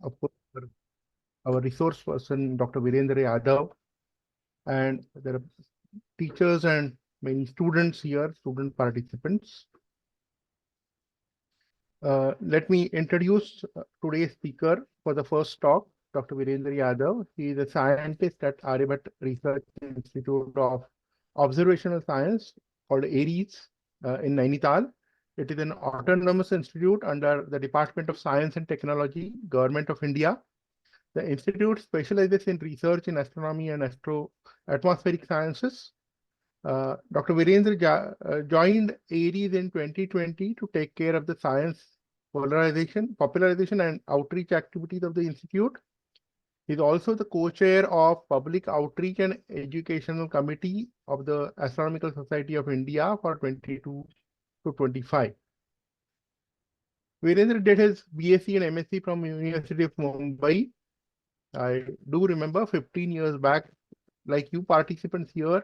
of course, our resource person, Dr. Virendra Yadav, and there are teachers and many students here, student participants. Let me introduce today's speaker for the first talk, Dr. Virendra Yadav. He is a scientist at IAPT Research Institute of Observational Science called ARIES in Nainital. It is an autonomous institute under the Department of Science and Technology, Government of India. The institute specializes in research in astronomy and atmospheric sciences. Dr. Virendra joined ARIES in 2020 to take care of the science popularization and outreach activities of the institute. He is also the co-chair of Public Outreach and Educational Committee of the Astronomical Society of India for 22 to 25. Virendra did his BSc and MSc from University of Mumbai. I do remember 15 years back, like you participants here,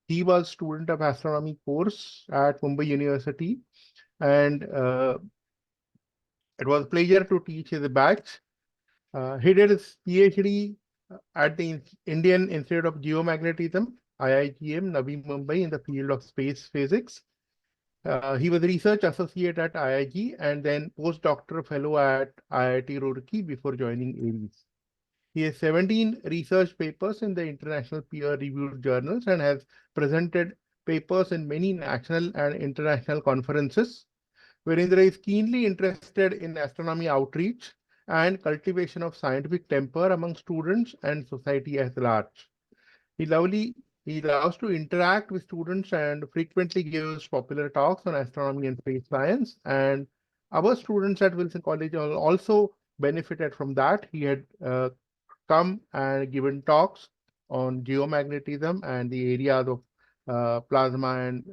he was student of astronomy course at Mumbai University, and it was a pleasure to teach his batch. He did his PhD at the Indian Institute of Geomagnetism, IIGM, Navi Mumbai, in the field of space physics. He was research associate at IIG and then postdoctoral fellow at IIT Roorkee before joining ARIES. He has 17 research papers in the international peer-reviewed journals and has presented papers in many national and international conferences. Virendra is keenly interested in astronomy outreach and cultivation of scientific temper among students and society at large. He loves to interact with students and frequently gives popular talks on astronomy and space science. And our students at Wilson College also benefited from that. He had come and given talks on geomagnetism and the areas of plasma and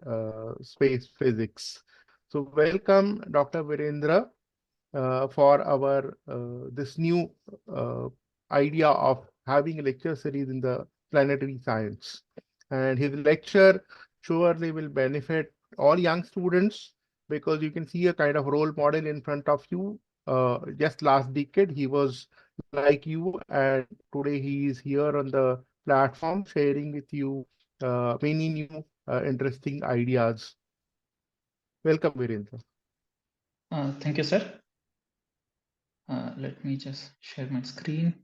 space physics. So welcome, Dr. Virendra, for our this new idea of having a lecture series in the planetary science. And his lecture surely will benefit all young students because you can see a kind of role model in front of you. Just last decade, he was like you, and today he is here on the platform sharing with you many new interesting ideas. Welcome, Virendra. Thank you, sir. Let me just share my screen.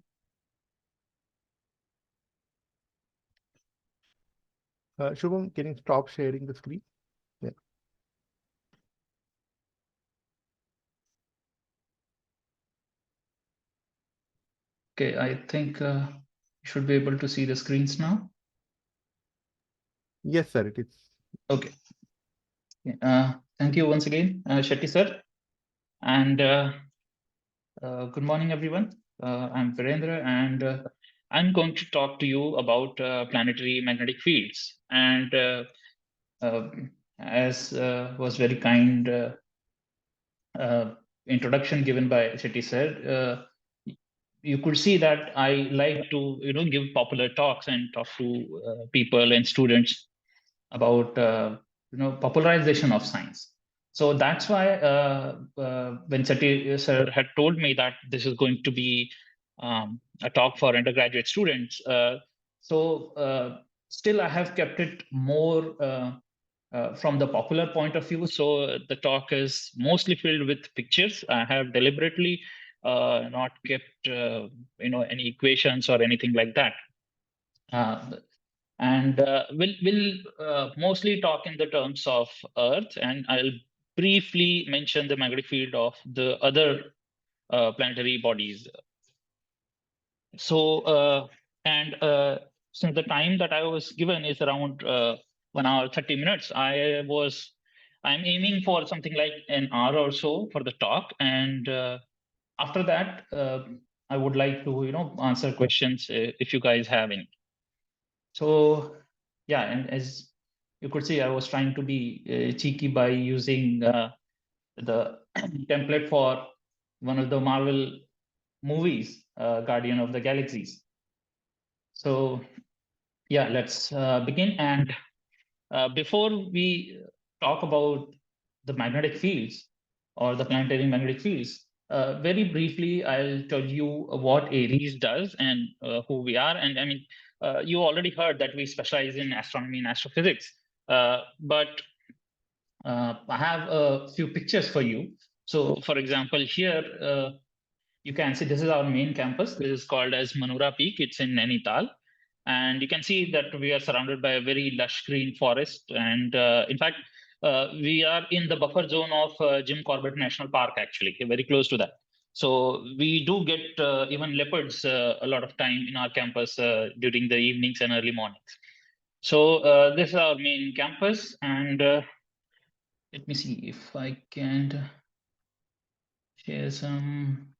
Shubham, can you stop sharing the screen? Yeah. Okay, I think you should be able to see the screens now. Yes, sir, it is. Okay. Thank you once again, Shetty sir. And good morning, everyone. I'm Virendra, and I'm going to talk to you about planetary magnetic fields. And as was very kind introduction given by Shetty sir, you could see that I like to give popular talks and talk to people and students about popularization of science. So that's why when Shetty sir had told me that this is going to be a talk for undergraduate students, still I have kept it more from the popular point of view. So the talk is mostly filled with pictures. I have deliberately not kept any equations or anything like that. We'll mostly talk in the terms of Earth, and I'll briefly mention the magnetic field of the other planetary bodies. So, since the time that I was given is around 1 hour 30 minutes, I'm aiming for something like an hour or so for the talk, and after that, I would like to answer questions if you guys have any. So yeah, and as you could see, I was trying to be cheeky by using the template for one of the Marvel movies, Guardian of the Galaxies. So yeah, let's begin. And before we talk about the magnetic fields or the planetary magnetic fields, Very briefly, I'll tell you what Aries does and who we are. And I mean, you already heard that we specialize in astronomy and astrophysics. But I have a few pictures for you. So, for example, here you can see this is our main campus. This is called as Manora Peak. It's in Nainital. And you can see that we are surrounded by a very lush green forest. And in fact, we are in the buffer zone of Jim Corbett National Park, actually, very close to that. So we do get even leopards a lot of time in our campus during the evenings and early mornings. So this is our main campus. And let me see if I can share some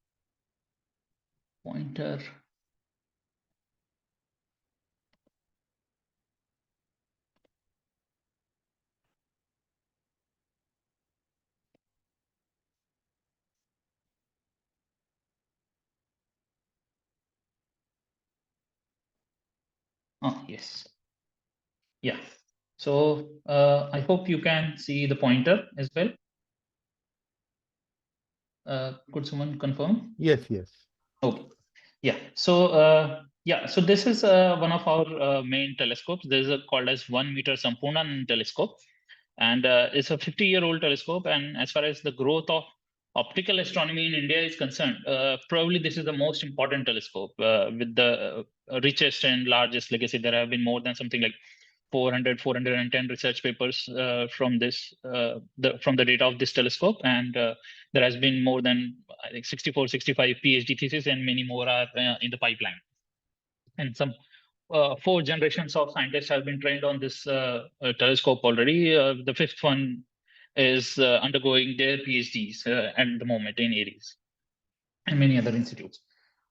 pointer. Oh, yes. Yeah. So I hope you can see the pointer as well. Could someone confirm? Yes, yes. Okay. Yeah. So so this is one of our main telescopes. This is called as 1 meter Sampurnan telescope, and it's a 50-year-old telescope. And as far as the growth of optical astronomy in India is concerned, probably this is the most important telescope with the richest and largest legacy. There have been more than something like 410 research papers from from the data of this telescope, and there has been more than, I think, 64, 65 PhD theses, and many more are in the pipeline. And some 4 generations of scientists have been trained on this telescope already. The fifth one is undergoing their PhDs at the moment in Aries and many other institutes.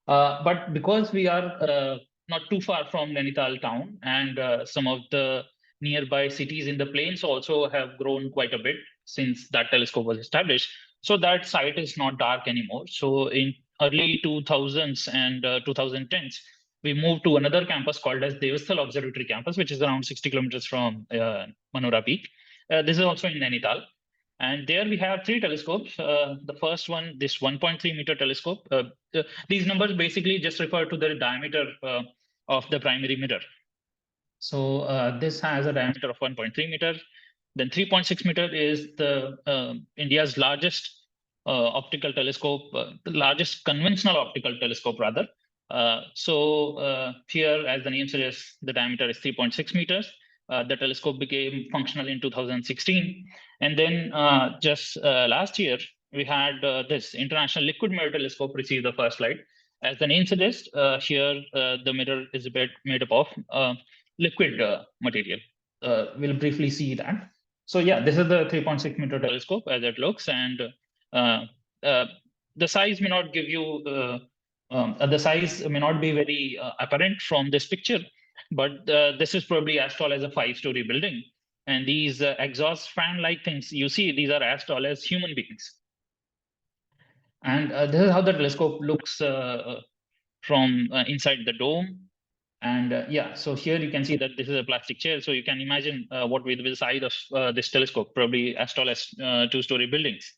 But because we are not too far from Nainital town, and some of the nearby cities in the plains also have grown quite a bit since that telescope was established, so that site is not dark anymore. So in early 2000s and 2010s, we moved to another campus called as Devasthal Observatory Campus, which is around 60 kilometers from Manora Peak. This is also in Nainital. And there we have 3 telescopes. The first one, this 1.3 meter telescope. These numbers basically just refer to the diameter of the primary mirror. So this has a diameter of 1.3 meters. Then 3.6 meter is the India's largest optical telescope, the largest conventional optical telescope rather. Here, as the name suggests, the diameter is 3.6 meters. The telescope became functional in 2016. And then just last year, we had this International Liquid Mirror Telescope receive the first light. As the name suggests, here the mirror is a bit made up of liquid material. We'll briefly see that. So yeah, this is the 3.6 meter telescope as it looks, and the size may not give you the size may not be very apparent from this picture, but this is probably as tall as a 5-story building. And these exhaust fan-like things you see, these are as tall as human beings. And this is how the telescope looks from inside the dome. And so here you can see that this is a plastic chair. So you can imagine what will be the size of this telescope, probably as tall as 2-story buildings.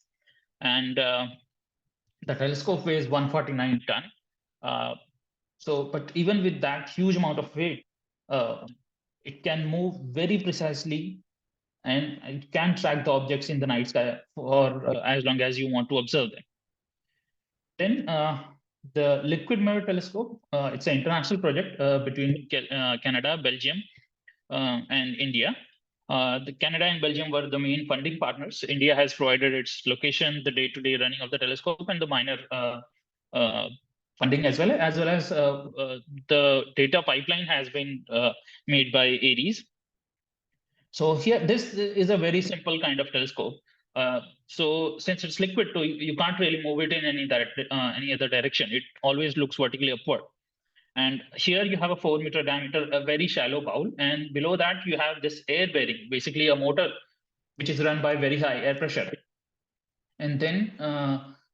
And the telescope weighs 149 ton. But even with that huge amount of weight, it can move very precisely, and it can track the objects in the night sky for as long as you want to observe them. Then the Liquid Mirror Telescope, it's an international project between Canada, Belgium, and India. The Canada and Belgium were the main funding partners. India has provided its location, the day-to-day running of the telescope, and the minor funding as well as the data pipeline has been made by Aries. So here, this is a very simple kind of telescope. So since it's liquid, you can't really move it in any other direction. It always looks vertically upward. And here you have a 4-meter diameter, a very shallow bowl. And below that, you have this air bearing, basically a motor, which is run by very high air pressure. And then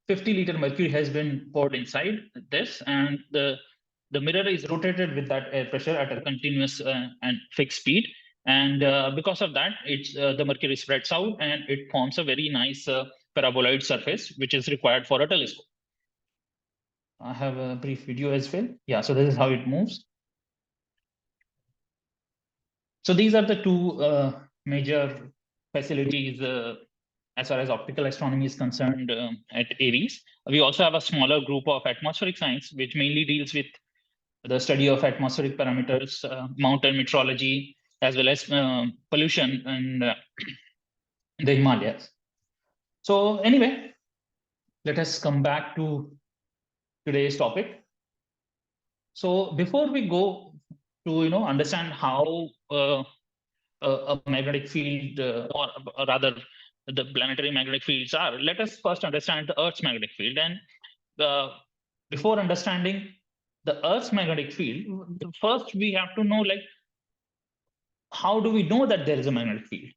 50-liter mercury has been poured inside this. And the mirror is rotated with that air pressure at a continuous and fixed speed. And because of that, the mercury spreads out and it forms a very nice paraboloid surface, which is required for a telescope. I have a brief video as well. Yeah, so this is how it moves. So these are the two major facilities as far as optical astronomy is concerned at Aries. We also have a smaller group of atmospheric science, which mainly deals with the study of atmospheric parameters, mountain meteorology, as well as pollution and the Himalayas. So anyway, let us come back to today's topic. So before we go to understand how a magnetic field, or rather the planetary magnetic fields are, let us first understand the Earth's magnetic field. And before understanding the Earth's magnetic field, first we have to know, like, how do we know that there is a magnetic field?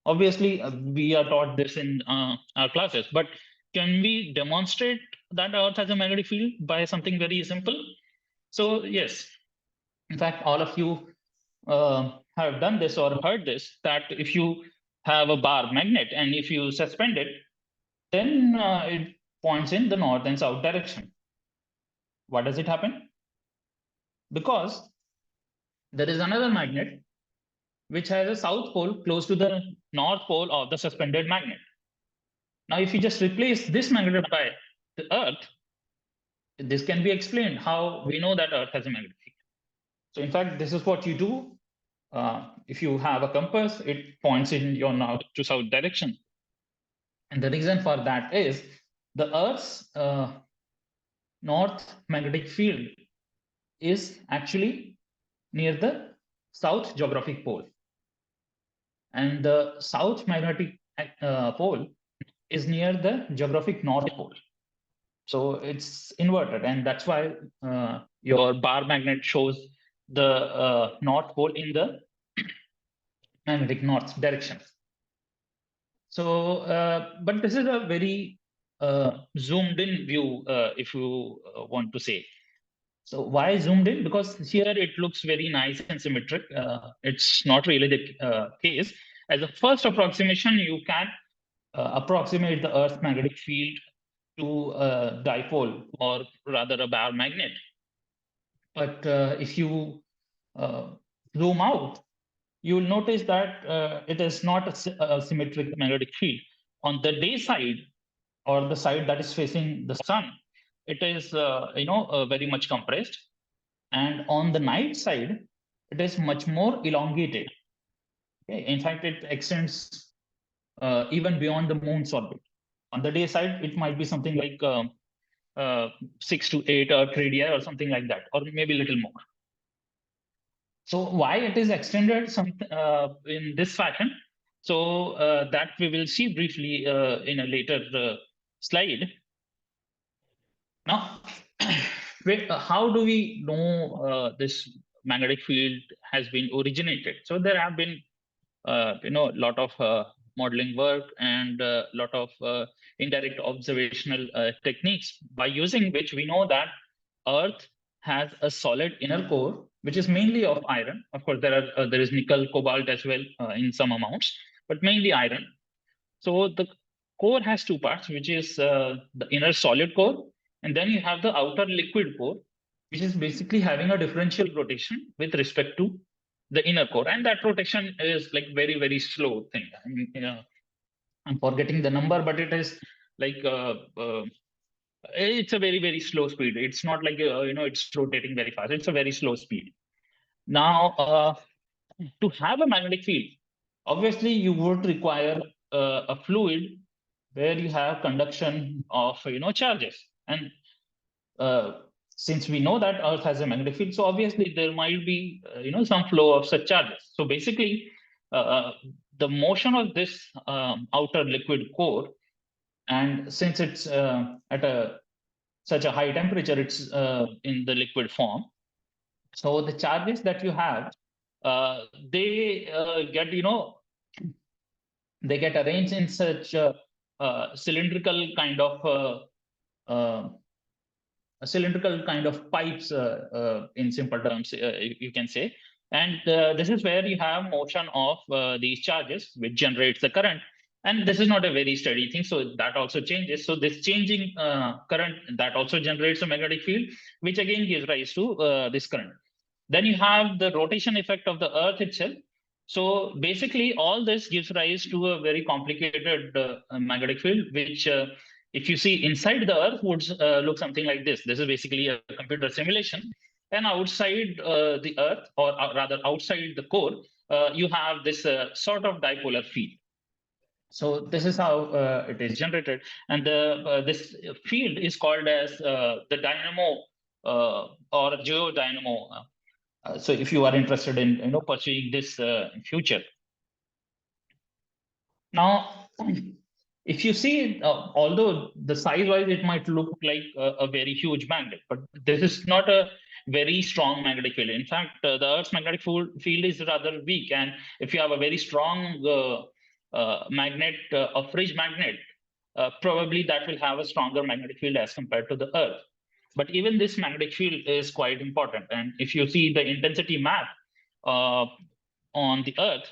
Obviously, we are taught this in our classes, but can we demonstrate that Earth has a magnetic field by something very simple? So yes, in fact, all of you have done this or heard this, that if you have a bar magnet and if you suspend it, then it points in the north and south direction. Why does it happen? Because there is another magnet which has a south pole close to the north pole of the suspended magnet. Now, if you just replace this magnet by the Earth, this can be explained how we know that Earth has a magnetic field. So in fact, this is what you do. If you have a compass, it points in your north to south direction. And the reason for that is the Earth's north magnetic field is actually near the south geographic pole. And the south magnetic pole is near the geographic north pole. So it's inverted, and that's why your bar magnet shows the north pole in the magnetic north direction. So, but this is a very zoomed in view, if you want to say. So why zoomed in? Because here it looks very nice and symmetric. It's not really the case. As a first approximation, you can approximate the Earth's magnetic field to a dipole, or rather a bar magnet. But if you zoom out, you will notice that it is not a symmetric magnetic field. On the day side, or the side that is facing the sun, it is very much compressed. And on the night side, it is much more elongated. Okay? In fact, it extends even beyond the moon's orbit. On the day side, it might be something like 6 to 8 Earth radii or something like that, or maybe a little more. So why it is extended in this fashion? So that we will see briefly in a later slide. Now, how do we know this magnetic field has been originated? So there have been a lot of modeling work and a lot of indirect observational techniques, by using which we know that Earth has a solid inner core, which is mainly of iron. Of course, there is nickel, cobalt as well in some amounts, but mainly iron. So the core has two parts, which is the inner solid core, and then you have the outer liquid core, which is basically having a differential rotation with respect to the inner core. And that rotation is like very, very slow thing. I mean, I'm forgetting the number, but it is like it's a very, very slow speed. It's not like it's rotating very fast. It's a very slow speed. Now, to have a magnetic field, obviously you would require a fluid where you have conduction of charges. And since we know that Earth has a magnetic field, so obviously there might be some flow of such charges. So basically, the motion of this outer liquid core, and since it's at such a high temperature, it's in the liquid form. So the charges that you have, they get they get arranged in such cylindrical kind of pipes, in simple terms, you can say. And this is where you have motion of these charges, which generates the current. And this is not a very steady thing, so that also changes. So this changing current, that also generates a magnetic field, which again gives rise to this current. Then you have the rotation effect of the Earth itself. So basically, all this gives rise to a very complicated magnetic field, which, if you see inside the Earth, would look something like this. This is basically a computer simulation. And outside the Earth, or rather outside the core, you have this sort of dipolar field. So this is how it is generated, and this field is called as the dynamo or geodynamo. So if you are interested in pursuing this in future. Now, if you see, although the size-wise it might look like a very huge magnet, but this is not a very strong magnetic field. In fact, the Earth's magnetic field is rather weak, and if you have a very strong magnet, a fridge magnet, probably that will have a stronger magnetic field as compared to the Earth. But even this magnetic field is quite important, and if you see the intensity map on the Earth,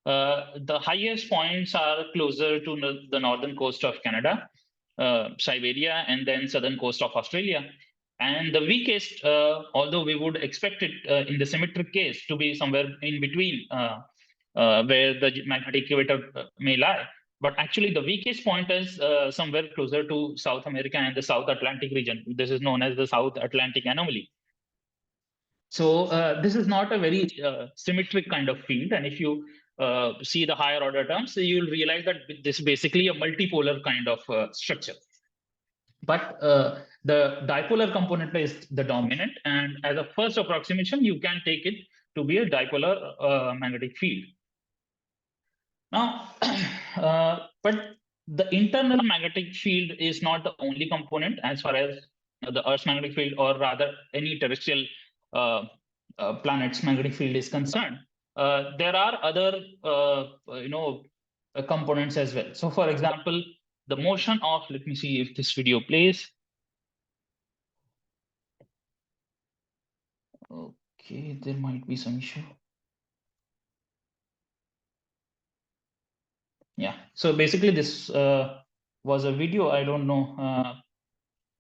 the highest points are closer to the northern coast of Canada, Siberia, and then southern coast of Australia. And the weakest, although we would expect it in the symmetric case to be somewhere in between where the magnetic equator may lie, but actually the weakest point is somewhere closer to South America and the South Atlantic region. This is known as the South Atlantic anomaly. So this is not a very symmetric kind of field. And if you see the higher order terms, you'll realize that this is basically a multipolar kind of structure. But the dipolar component is the dominant. And as a first approximation, you can take it to be a dipolar magnetic field. Now, but the internal magnetic field is not the only component as far as the Earth's magnetic field, or rather any terrestrial planet's magnetic field is concerned. There are other, components as well. So, for example, the motion of, let me see if this video plays. Okay, there might be some issue. Yeah, so basically this was a video. I don't know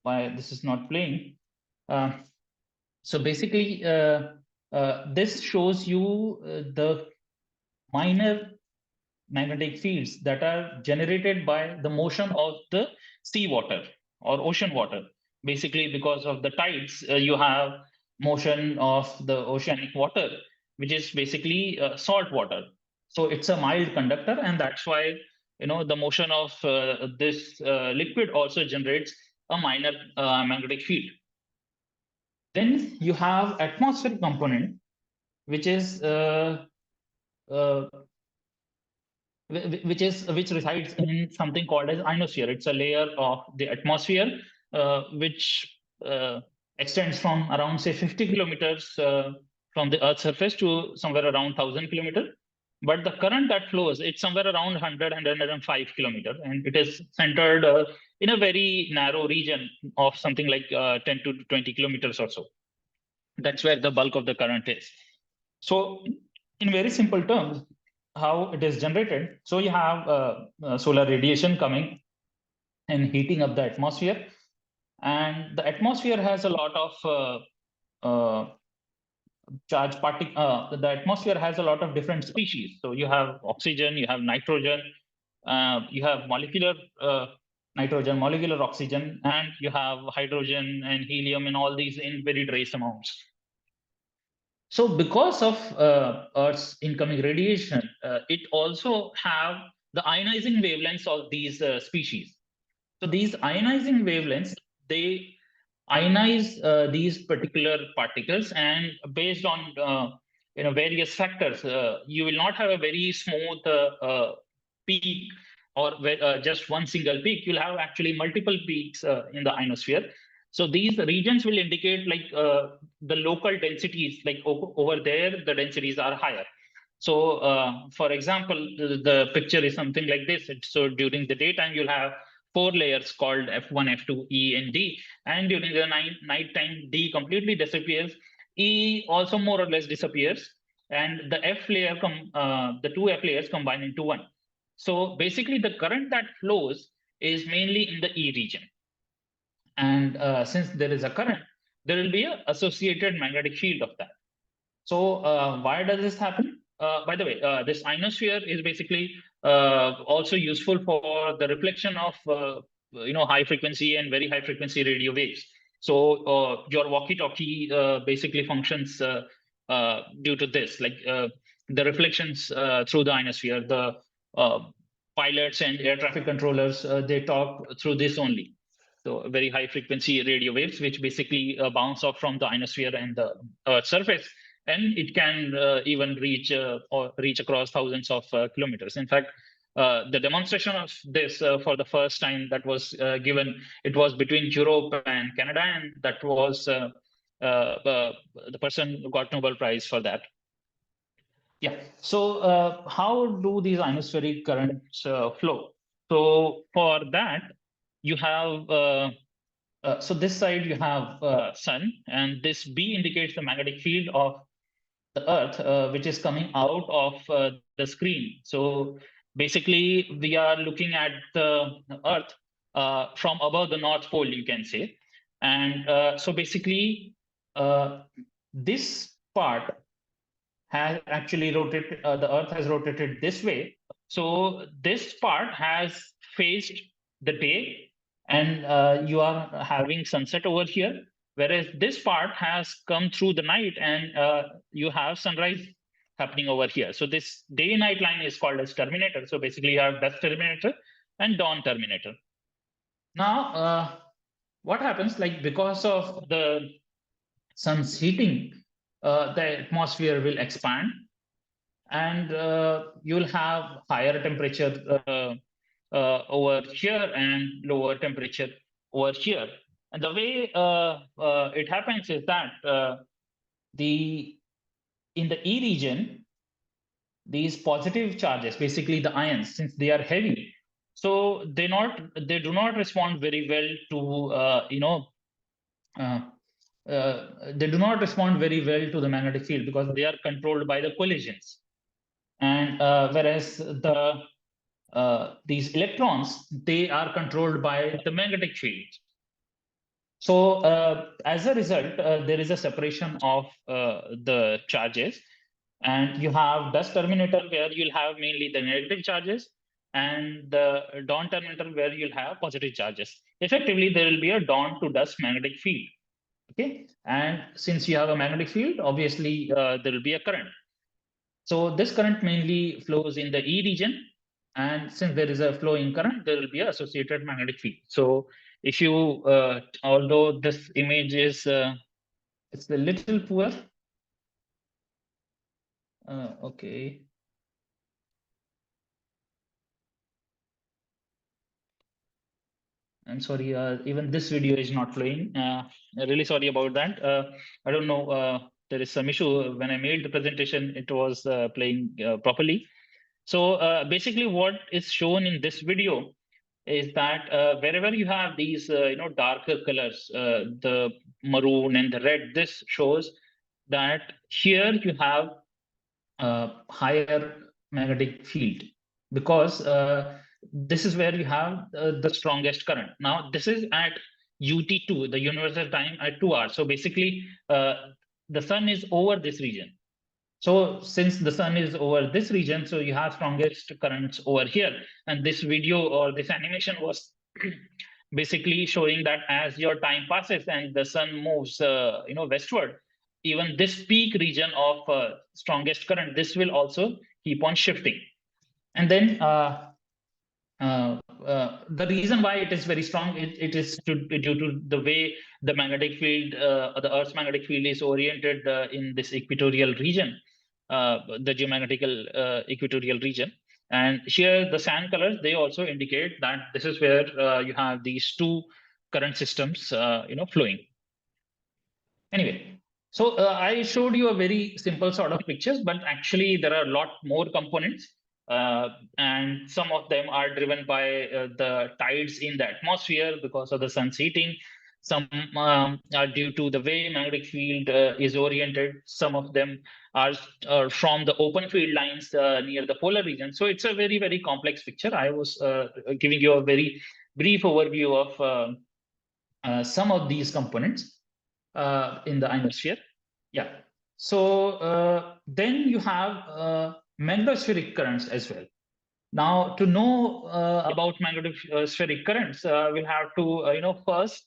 why this is not playing. So basically, this shows you the minor magnetic fields that are generated by the motion of the seawater or ocean water. Basically, because of the tides, you have motion of the oceanic water, which is basically salt water. So it's a mild conductor, and that's why the motion of this liquid also generates a minor magnetic field. Then you have atmospheric component, which is which resides in something called as ionosphere. It's a layer of the atmosphere which extends from around, say, 50 kilometers from the Earth's surface to somewhere around 1,000 kilometers. But the current that flows, it's somewhere around 100, 105 kilometers, and it is centered in a very narrow region of something like 10 to 20 kilometers or so. That's where the bulk of the current is. So in very simple terms, how it is generated. So you have solar radiation coming and heating up the atmosphere. And the atmosphere has a lot of charged particles. The atmosphere has a lot of different species. So you have oxygen, you have nitrogen, you have molecular nitrogen, molecular oxygen, and you have hydrogen and helium, and all these in very trace amounts. So because of Earth's incoming radiation, it also have the ionizing wavelengths of these species. So these ionizing wavelengths, they ionize these particular particles, and based on various factors, you will not have a very smooth peak or just one single peak. You'll have actually multiple peaks in the ionosphere. So these regions will indicate like the local densities, like over there, the densities are higher. So for example, the picture is something like this. So during the daytime, you'll have 4 layers called F1, F2, E, and D. And during the nighttime, D completely disappears. E also more or less disappears. And the F layer, the 2 F layers combine into one. So basically, the current that flows is mainly in the E region. And since there is a current, there will be an associated magnetic field of that. So why does this happen? By the way, this ionosphere is basically also useful for the reflection of high frequency and very high frequency radio waves. So your walkie-talkie basically functions due to this, like the reflections through the ionosphere. The uh, pilots and air traffic controllers, they talk through this only. So very high frequency radio waves, which basically bounce off from the ionosphere and the Earth's surface, and it can even reach or reach across thousands of kilometers. In fact, the demonstration of this for the first time that was given, it was between Europe and Canada, and that was the person who got Nobel Prize for that. Yeah. So how do these ionospheric currents flow? So for that, you have so this side you have sun, and this B indicates the magnetic field of the Earth, which is coming out of the screen. So basically, we are looking at the Earth from above the North Pole, you can say. And so basically, this part has actually rotated, the Earth has rotated this way. So this part has faced the day, and you are having sunset over here. Whereas this part has come through the night, and you have sunrise happening over here. So this day-night line is called as terminator. So basically, you have dusk terminator and dawn terminator. Now, what happens? Like because of the sun's heating, the atmosphere will expand, and you'll have higher temperature over here and lower temperature over here. And the way it happens is that the in the E region, these positive charges, basically the ions, since they are heavy, so they do not respond very well to uh, they do not respond very well to the magnetic field because they are controlled by the collisions. And whereas these electrons, they are controlled by the magnetic field. So as a result, there is a separation of the charges, and you have dust terminator where you'll have mainly the negative charges, and the dawn terminator where you'll have positive charges. Effectively, there will be a dawn to dust magnetic field. Okay, and since you have a magnetic field, obviously there will be a current. So this current mainly flows in the E region, and since there is a flowing current, there will be an associated magnetic field. So if you, although this image is, it's a little poor. Okay. I'm sorry, even this video is not playing. Really sorry about that. I don't know, there is some issue. When I made the presentation, it was playing properly. So basically what is shown in this video is that wherever you have these, darker colors, the maroon and the red, this shows that here you have higher magnetic field, because this is where you have the strongest current. Now, this is at UT2, the universal time at 2 hours. So basically, the sun is over this region. So since the sun is over this region, so you have strongest currents over here. And this video or this animation was basically showing that as your time passes and the sun moves, westward, even this peak region of strongest current, this will also keep on shifting. And then the reason why it is very strong, it is due to the way the magnetic field, the Earth's magnetic field is oriented in this equatorial region, the geomagnetical equatorial region. And here the sand colors, they also indicate that this is where you have these two current systems, flowing. Anyway, so I showed you a very simple sort of pictures, but actually there are a lot more components. And some of them are driven by the tides in the atmosphere because of the sun's heating. Some are due to the way magnetic field is oriented. Some of them are from the open field lines near the polar region. So it's a very, very complex picture. I was giving you a very brief overview of some of these components in the ionosphere. Yeah. So then you have magnetospheric currents as well. Now, to know about magnetospheric currents, we'll have to, first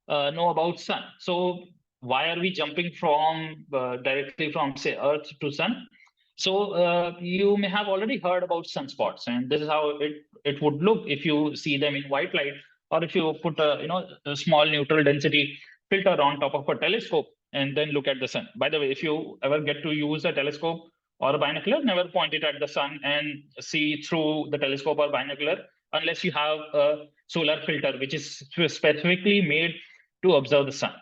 know about sun. So, why are we jumping from directly from, say, Earth to sun? So, you may have already heard about sunspots, and this is how it would look if you see them in white light, or if you put a small neutral density filter on top of a telescope and then look at the sun. By the way, if you ever get to use a telescope or a binocular, never point it at the sun and see through the telescope or binocular unless you have a solar filter, which is specifically made to observe the sun.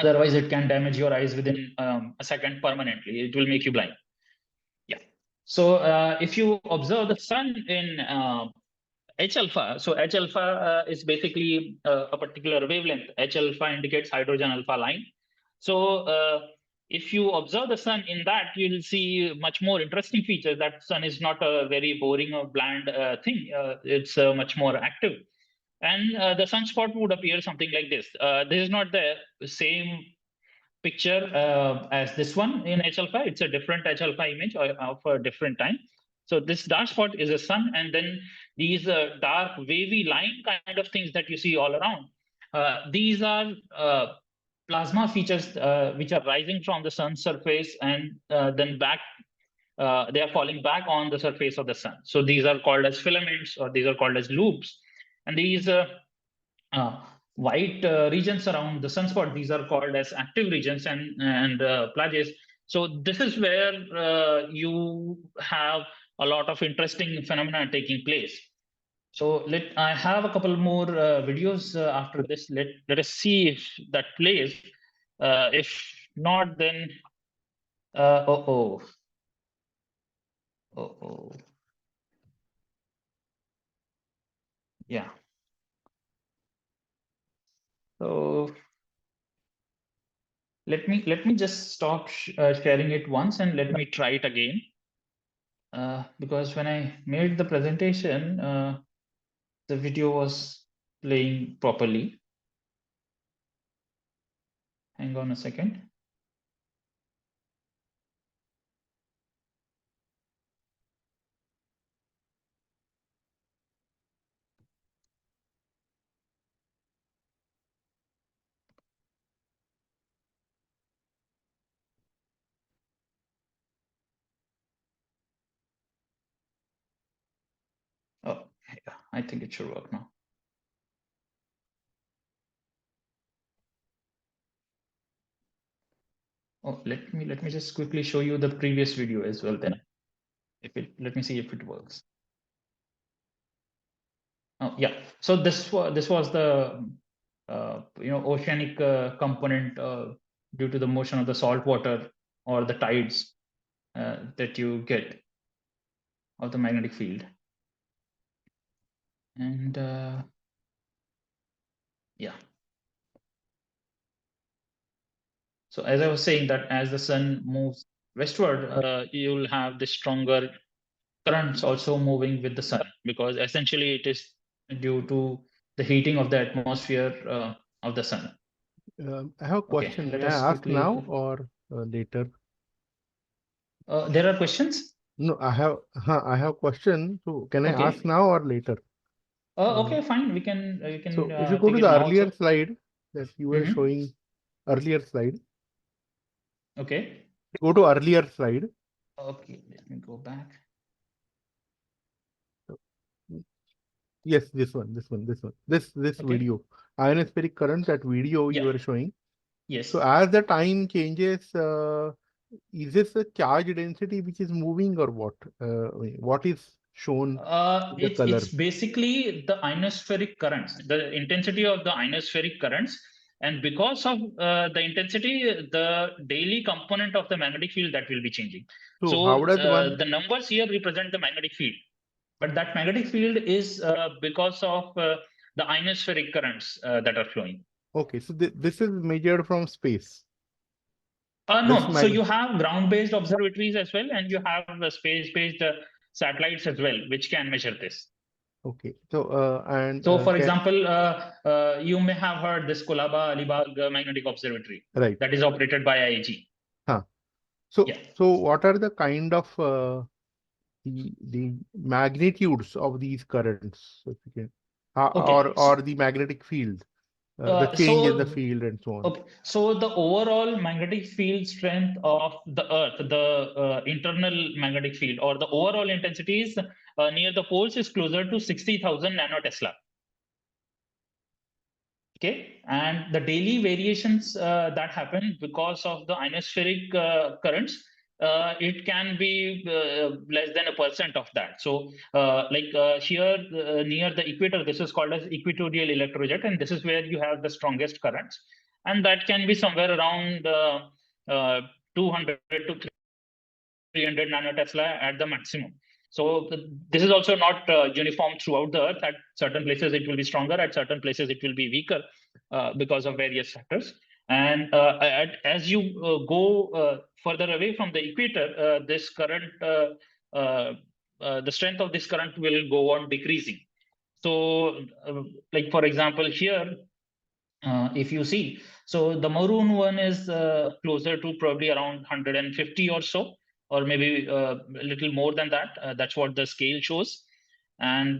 Otherwise, it can damage your eyes within a second permanently. It will make you blind. Yeah. So if you observe the sun in H alpha, so H alpha is basically a particular wavelength. H alpha indicates hydrogen alpha line. So if you observe the sun in that, you'll see much more interesting features. That sun is not a very boring or bland thing. It's much more active. And the sunspot would appear something like this. This is not the same picture as this one in H alpha. It's a different H alpha image of a different time. So this dark spot is a sun, and then these dark wavy line kind of things that you see all around. These are plasma features which are rising from the sun's surface and then back. They are falling back on the surface of the sun. So these are called as filaments, or these are called as loops. And these uh, white regions around the sunspot, these are called as active regions and plages. So this is where you have a lot of interesting phenomena taking place. So I have a couple more videos after this. Let us see if that plays. If not, then oh. Yeah. So let me just stop sharing it once and let me try it again. Because when I made the presentation, the video was playing properly. Hang on a second. Oh, yeah, I think it should work now. Oh, let me just quickly show you the previous video as well. Then, let me see if it works. Oh, yeah. So this was the oceanic component due to the motion of the salt water or the tides that you get of the magnetic field. And yeah. So as I was saying, that as the sun moves westward, you'll have the stronger currents also moving with the sun, because essentially it is due to the heating of the atmosphere of the sun. I have a question. Okay, let May us I ask quickly. now or later? There are questions? No, I have a question. So can I ask Okay. now or later? Okay, fine. We can So if you go take to it the now earlier also. slide that you were showing, earlier slide. Okay. Go to earlier slide. Okay, let me go back. Yes, this one. This okay. Video. Ionospheric current, that video you were showing. Yes. So as the time changes, is this a charge density which is moving, or what? What is shown the color? It's basically the ionospheric currents, the intensity of the ionospheric currents. And because of the intensity, the daily component of the magnetic field that will be changing. So how does one? The numbers here represent the magnetic field, but that magnetic field is because of the ionospheric currents that are flowing. Okay, so this is measured from space. No, This so you mag have ground-based observatories as well, and you have space-based satellites as well, which can measure this. Okay, so So, for can example, you may have heard this Kolaba Alibag Magnetic Observatory right. that is operated by IAG. Huh. So Yeah. what are the kind of the magnitudes of these currents, if you can, Okay. or the magnetic field, the change in the So field and so on. okay, so the overall magnetic field strength of the Earth, the internal magnetic field, or the overall intensities near the poles is closer to 60,000 nanotesla. Okay, and the daily variations that happen because of the ionospheric currents, it can be less than 1% of that. So, here near the equator, this is called as equatorial electrojet, and this is where you have the strongest currents, and that can be somewhere around 200 to 300 nanotesla at the maximum. So this is also not uniform throughout the Earth. At certain places, it will be stronger. At certain places, it will be weaker because of various factors. And as you go further away from the equator, this current, the strength of this current will go on decreasing. So, like for example, here, if you see, so the maroon one is closer to probably around 150 or so, or maybe a little more than that. That's what the scale shows. And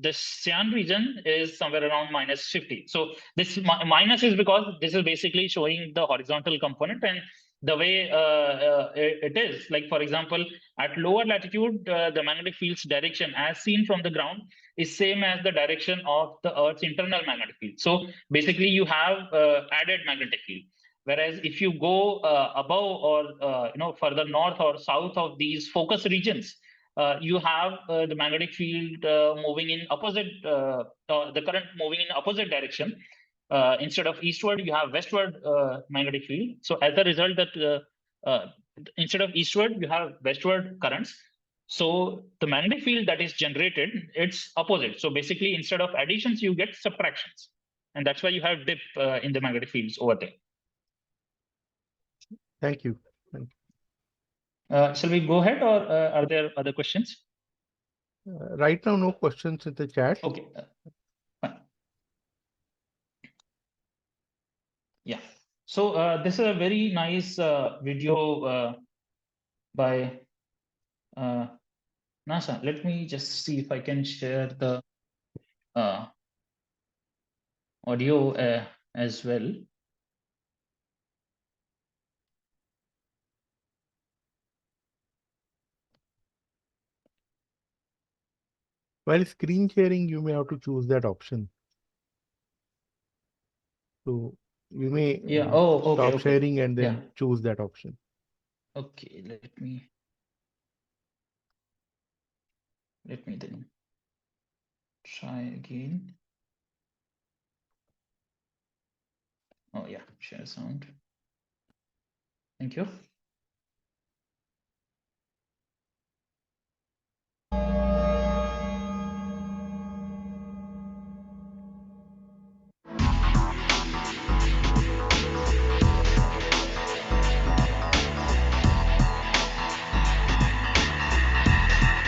this cyan region is somewhere around minus 50. So this minus is because this is basically showing the horizontal component, and the way it is, like for example, at lower latitude, the magnetic field's direction as seen from the ground is same as the direction of the Earth's internal magnetic field. So basically, you have added magnetic field. Whereas if you go above or further north or south of these focus regions, you have the magnetic field moving in opposite, the current moving in opposite direction. Instead of eastward, you have westward magnetic field. So as a result, that instead of eastward, you have westward currents. So the magnetic field that is generated, it's opposite. So basically, instead of additions, you get subtractions, and that's why you have dip in the magnetic fields over there. Thank you. Thank you. Shall we go ahead, or are there other questions? Right now, no questions in the chat. Okay. Fine. Yeah. So this is a very nice video by NASA. Let me just see if I can share the audio as well. While screen sharing, you may have to choose that option. So you may stop sharing and then choose that option. Okay, let me then try again. Oh yeah, share sound. Thank you.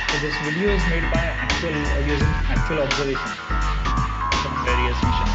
So this video is made by using actual observation from various missions.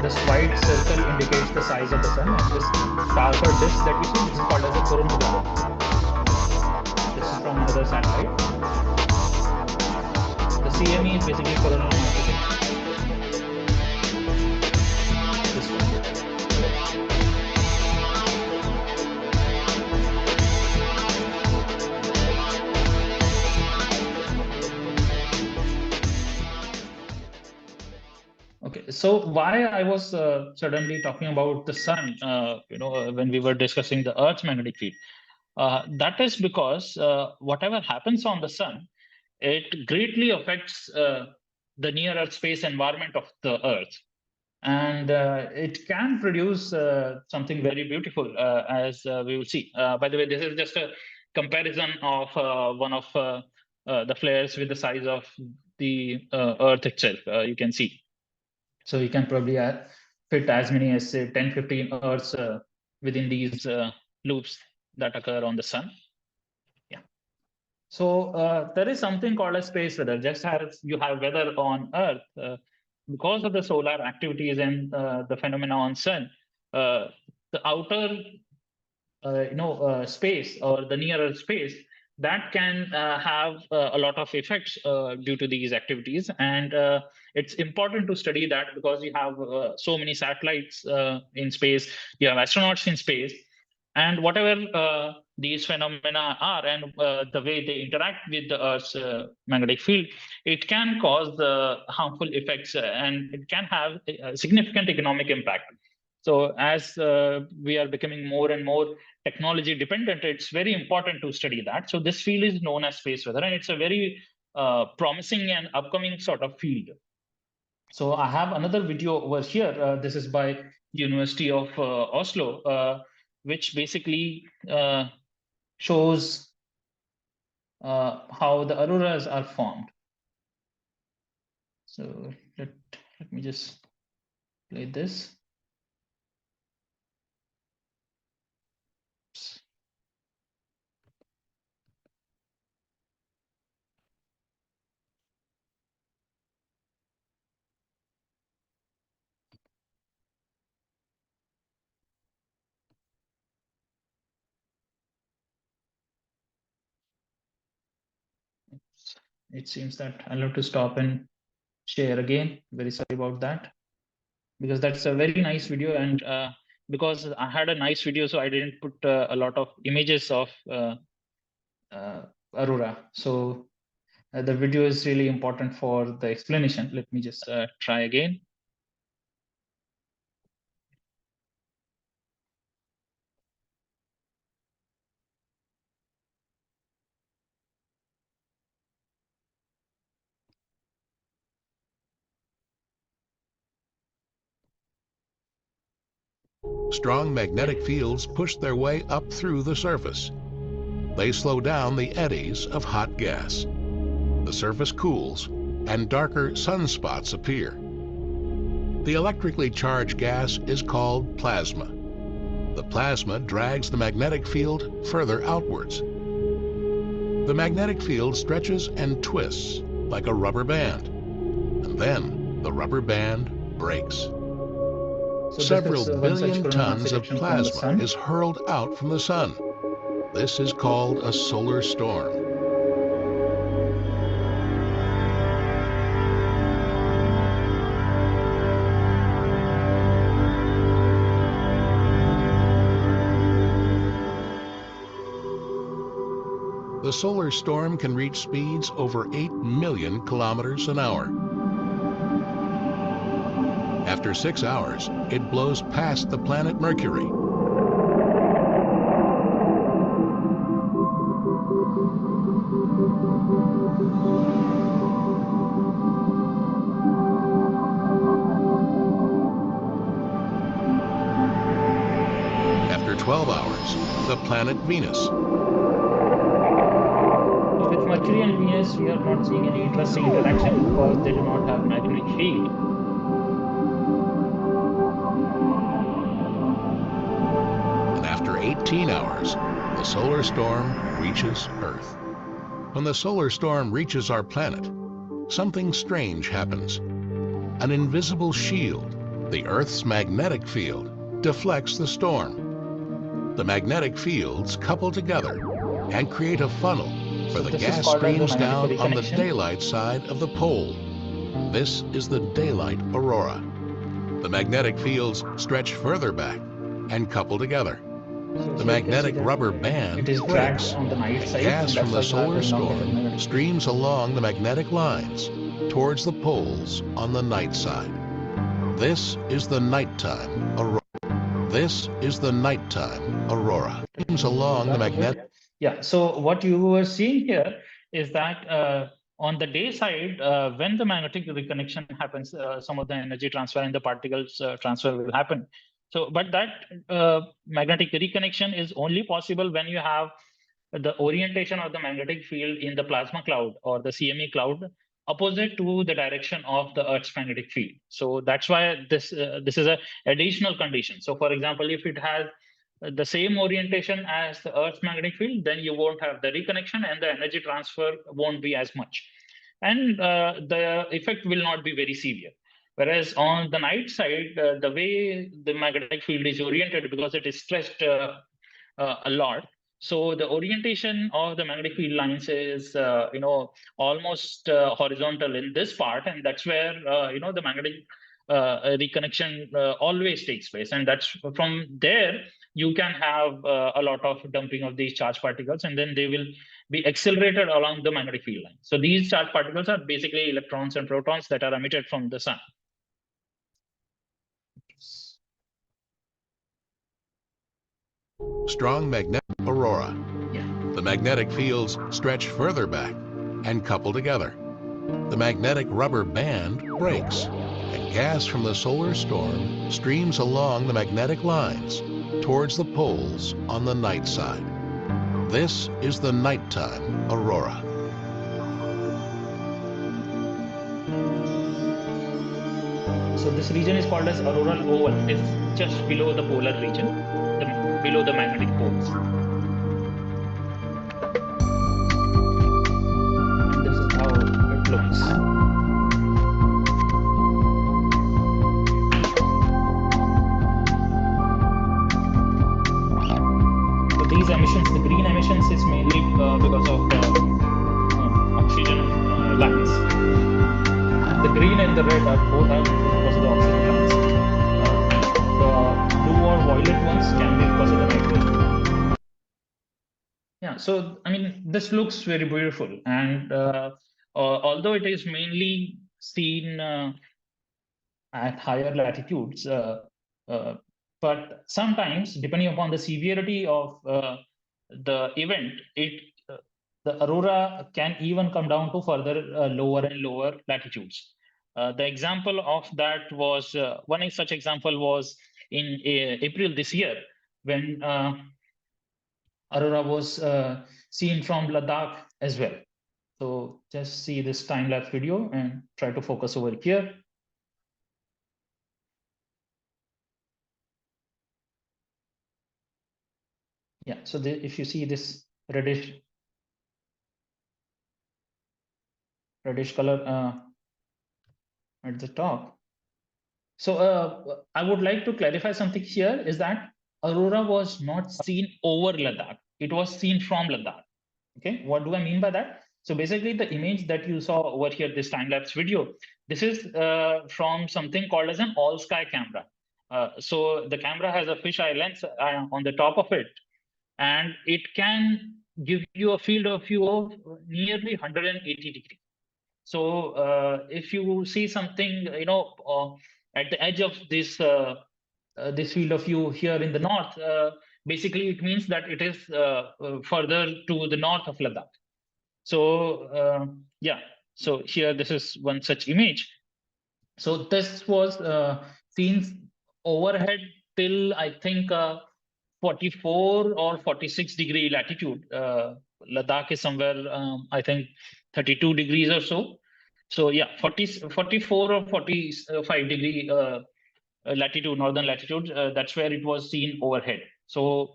this white circle indicates the size of the sun, and this darker disk that you see, this is called as a coronagram. This is from another satellite. The CME is basically coronal mass ejections. This one. Okay, so why I was suddenly talking about the sun, when we were discussing the Earth's magnetic field, that is because whatever happens on the sun, it greatly affects the near Earth space environment of the Earth, and it can produce something very beautiful, as we will see. By the way, this is just a comparison of one of the flares with the size of the Earth itself. You can see. So you can probably fit as many as say 10, 15 Earths within these loops that occur on the sun. Yeah. So there is something called a space weather. Just as you have weather on Earth, because of the solar activities and the phenomena on sun, the outer space or the nearer space that can have a lot of effects due to these activities, and it's important to study that because you have so many satellites in space, you have astronauts in space, and whatever these phenomena are and the way they interact with the Earth's magnetic field, it can cause the harmful effects and it can have a significant economic impact. So as we are becoming more and more technology dependent, it's very important to study that. So this field is known as space weather, and it's a very promising and upcoming sort of field. So I have another video over here. This is by University of Oslo, which basically shows how the auroras are formed. So let me just play this. It seems that I'll have to stop and share again. Very sorry about that, because that's a very nice video, and because I had a nice video, so I didn't put a lot of images of aurora. So the video is really important for the explanation. Let me just try again. Strong magnetic fields push their way up through the surface. They slow down the eddies of hot gas. The surface cools, and darker sunspots appear. The electrically charged gas is called plasma. The plasma drags the magnetic field further outwards. The magnetic field stretches and twists like a rubber band, and then the rubber band breaks. So Several billion tons of plasma is hurled out from the sun. This is called a solar storm. The solar storm can reach speeds over 8 million kilometers an hour. After 6 hours, it blows past the planet Mercury. After 12 hours, the planet Venus. With Mercury and Venus, we are not seeing any interesting interaction because they do not have magnetic field. And after 18 hours, the solar storm reaches Earth. When the solar storm reaches our planet, something strange happens. An invisible shield, The Earth's magnetic field deflects the storm. The magnetic fields couple together and create a funnel where the this is gas called as the streams magnetic down on the reconnection. daylight side of the pole. This is the daylight aurora. The magnetic fields stretch further back and couple together. So The here you can see magnetic that rubber it band is dragged breaks. on the night side, Gas and from that's the why you solar have the elongated storm magnetic field. streams along the magnetic lines towards the poles on the night side. This is the nighttime aurora. This is the nighttime aurora. Streams along the magnetic. Yeah, so what you were seeing here is that on the day side, when the magnetic reconnection happens, some of the energy transfer and the particles transfer will happen. So, but that magnetic reconnection is only possible when you have the orientation of the magnetic field in the plasma cloud or the CME cloud opposite to the direction of the Earth's magnetic field. So that's why this is a additional condition. So, for example, if it has the same orientation as the Earth's magnetic field, then you won't have the reconnection and the energy transfer won't be as much. And the effect will not be very severe. Whereas on the night side, the way the magnetic field is oriented, because it is stretched a lot, so the orientation of the magnetic field lines is, almost horizontal in this part, and that's where the magnetic reconnection always takes place, and that's from there you can have a lot of dumping of these charged particles, and then they will be accelerated along the magnetic field line. So these charged particles are basically electrons and protons that are emitted from the sun. Strong magnetic aurora. Yeah. The magnetic fields stretch further back and couple together. The magnetic rubber band breaks, and gas from the solar storm streams along the magnetic lines towards the poles on the night side. This is the nighttime aurora. So this region is called as auroral oval. It is just below the polar region, below the magnetic poles. And this is how it looks. So these emissions, the green emissions, is mainly because of oxygen lines. The green and the red are both because of the oxygen lines. The blue or violet ones can be because of the nitrogen. Yeah, so I mean, this looks very beautiful, and although it is mainly seen at higher latitudes, but sometimes, depending upon the severity of the event, the aurora can even come down to further lower and lower latitudes. The example of that was, one such example was in April this year, when aurora was seen from Ladakh as well. So just see this time-lapse video and try to focus over here. Yeah, so if you see this reddish color at the top. So I would like to clarify something here, is that aurora was not seen over Ladakh. It was seen from Ladakh. Okay, what do I mean by that? So basically the image that you saw over here, this time-lapse video, this is from something called as an all-sky camera. So the camera has a fisheye lens on the top of it, and it can give you a field of view of nearly 180 degrees. So if you see something, at the edge of this this field of view here in the north, basically it means that it is further to the north of Ladakh. So yeah, so here this is one such image. So this was seen overhead till I think 44 or 46 degree latitude. Ladakh is somewhere, I think 32 degrees or so. So yeah, 44 or 45 degree latitude, northern latitude, that's where it was seen overhead. So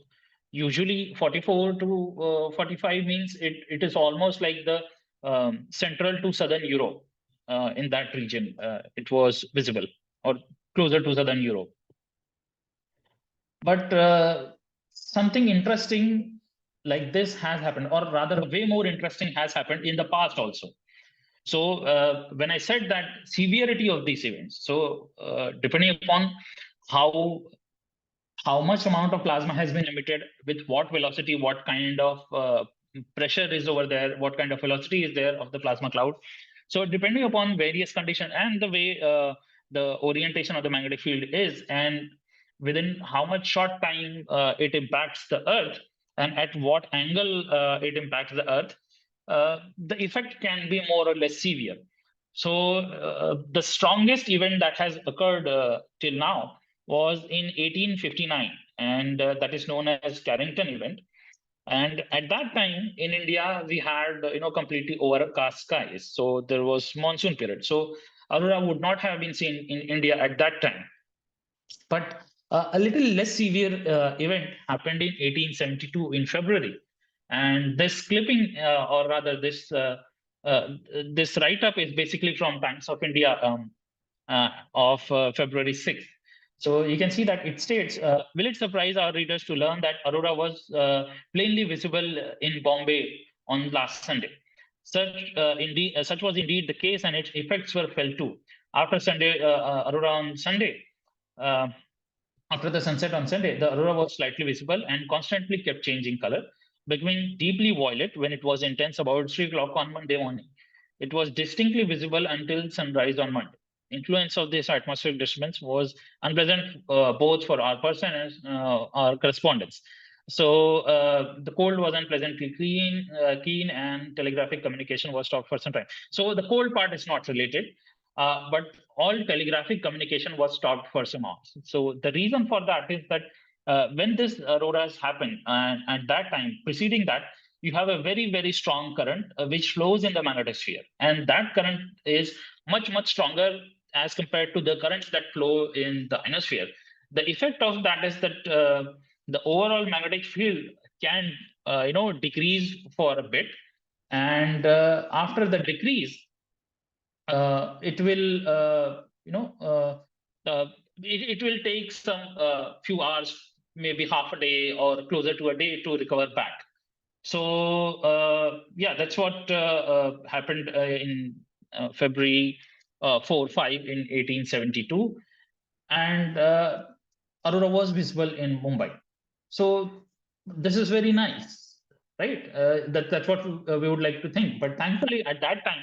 usually 44 to 45 means it is almost like the central to southern Europe. In that region, it was visible, or closer to southern Europe. But something interesting like this has happened, or rather way more interesting has happened in the past also. So when I said that severity of these events, so depending upon how much amount of plasma has been emitted, with what velocity, what kind of pressure is over there, what kind of velocity is there of the plasma cloud. So depending upon various conditions and the way the orientation of the magnetic field is, and within how much short time it impacts the Earth, and at what angle it impacts the Earth, the effect can be more or less severe. So the strongest event that has occurred till now was in 1859, and that is known as Carrington event. And at that time in India, we had completely overcast skies, so there was monsoon period. So aurora would not have been seen in India at that time. But a little less severe event happened in 1872 in February, and this clipping, or rather this write-up, is basically from Times of India of February 6th. So you can see that it states, will it surprise our readers to learn that aurora was plainly visible in Bombay on last Sunday? Such was indeed the case, and its effects were felt too. After Sunday, aurora on Sunday, uh, after the sunset on Sunday, the aurora was slightly visible and constantly kept changing color, becoming deeply violet when it was intense about 3 o'clock on Monday morning. It was distinctly visible until sunrise on Monday. Influence of this atmospheric disturbance was unpleasant both for our person and our correspondents. So the cold was unpleasantly keen, and telegraphic communication was stopped for some time. So the cold part is not related, but all telegraphic communication was stopped for some hours. So the reason for that is that when this auroras happen, and at that time preceding that, you have a very, very strong current which flows in the magnetic sphere. And that current is much, much stronger as compared to the currents that flow in the ionosphere. The effect of that is that the overall magnetic field can, decrease for a bit. And after the decrease, it will, it will take some few hours, maybe half a day or closer to a day to recover back. So yeah, that's what happened in February 4, 5 in 1872, and aurora was visible in Mumbai. So this is very nice, right? That's what we would like to think. But thankfully, at that time,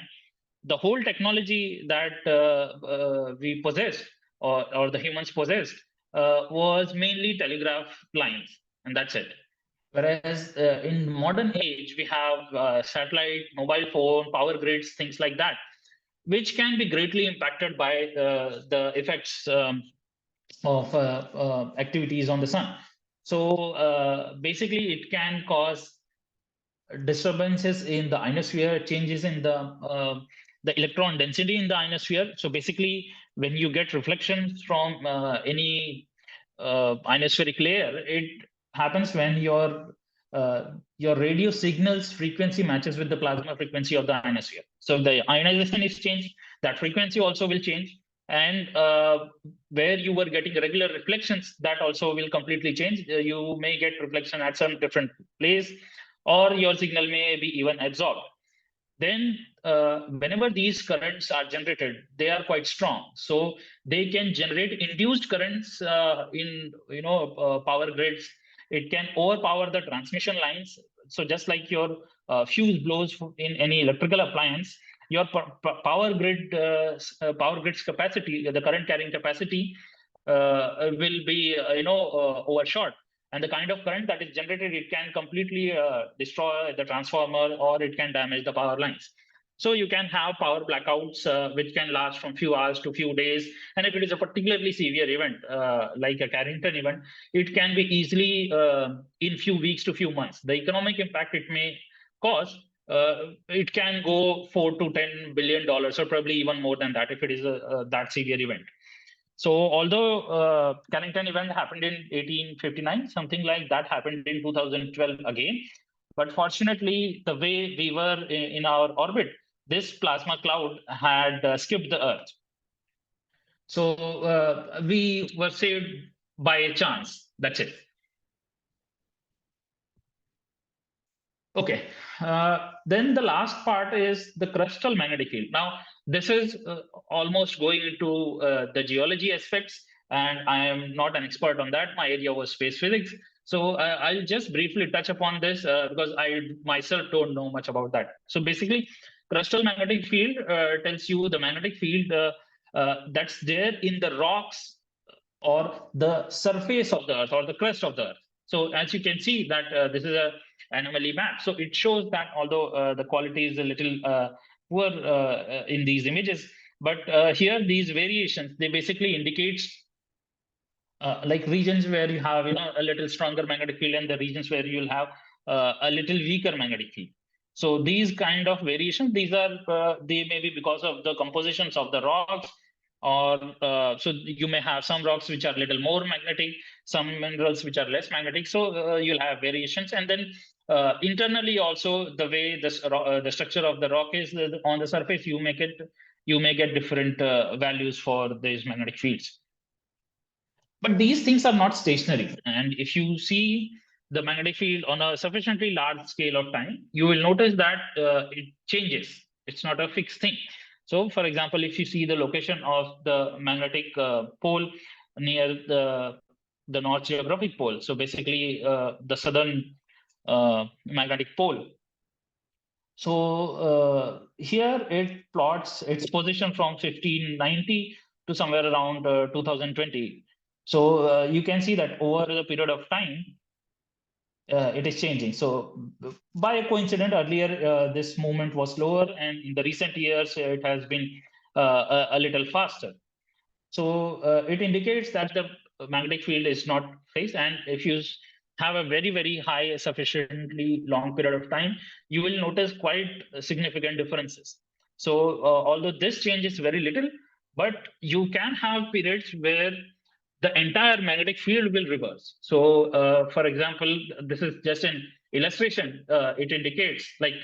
the whole technology that we possessed, or the humans possessed, was mainly telegraph lines, and that's it. Whereas in modern age, we have satellite, mobile phone, power grids, things like that, which can be greatly impacted by the effects of activities on the sun. So basically, it can cause disturbances in the ionosphere, changes in the electron density in the ionosphere. So basically, when you get reflections from any ionospheric layer, it happens when your radio signal's frequency matches with the plasma frequency of the ionosphere. So the ionization is changed, that frequency also will change, and where you were getting regular reflections, that also will completely change. You may get reflection at some different place, or your signal may be even absorbed. Then whenever these currents are generated, they are quite strong, so they can generate induced currents in power grids. It can overpower the transmission lines. So just like your fuse blows in any electrical appliance, your power grid's capacity, the current carrying capacity, will be overshot. And the kind of current that is generated, it can completely destroy the transformer, or it can damage the power lines. So you can have power blackouts, which can last from few hours to few days. And if it is a particularly severe event, like a Carrington event, it can be easily in few weeks to few months. The economic impact it may cause, it can go $4 to $10 billion, or probably even more than that if it is that severe event. So although Carrington event happened in 1859, something like that happened in 2012 again. But fortunately, the way we were in our orbit, this plasma cloud had skipped the Earth. So we were saved by chance. That's it. Okay. Then the last part is the crustal magnetic field. Now, this is almost going into the geology aspects, and I am not an expert on that. My area was space physics. So I'll just briefly touch upon this because I myself don't know much about that. So basically, crustal magnetic field tells you the magnetic field that's there in the rocks or the surface of the Earth or the crust of the Earth. So as you can see that this is a anomaly map. So it shows that although the quality is a little poor in these images, but here these variations, they basically indicate like regions where you have a little stronger magnetic field and the regions where you'll have a little weaker magnetic field. So these kind of variations, these are they may be because of the compositions of the rocks, or so you may have some rocks which are a little more magnetic, some minerals which are less magnetic. So you'll have variations, and then internally also the way the structure of the rock is on the surface, you may get different values for these magnetic fields. But these things are not stationary. And if you see the magnetic field on a sufficiently large scale of time, you will notice that it changes. It's not a fixed thing. So, for example, if you see the location of the magnetic pole near the North Geographic Pole, so basically the southern magnetic pole. So here it plots its position from 1590 to somewhere around 2020. So you can see that over the period of time, it is changing. So by a coincidence, earlier this movement was slower, and in the recent years, it has been a little faster. So it indicates that the magnetic field is not fixed, and if you have a very, very high, sufficiently long period of time, you will notice quite significant differences. So although this changes very little, but you can have periods where the entire magnetic field will reverse. So for example, this is just an illustration. It indicates like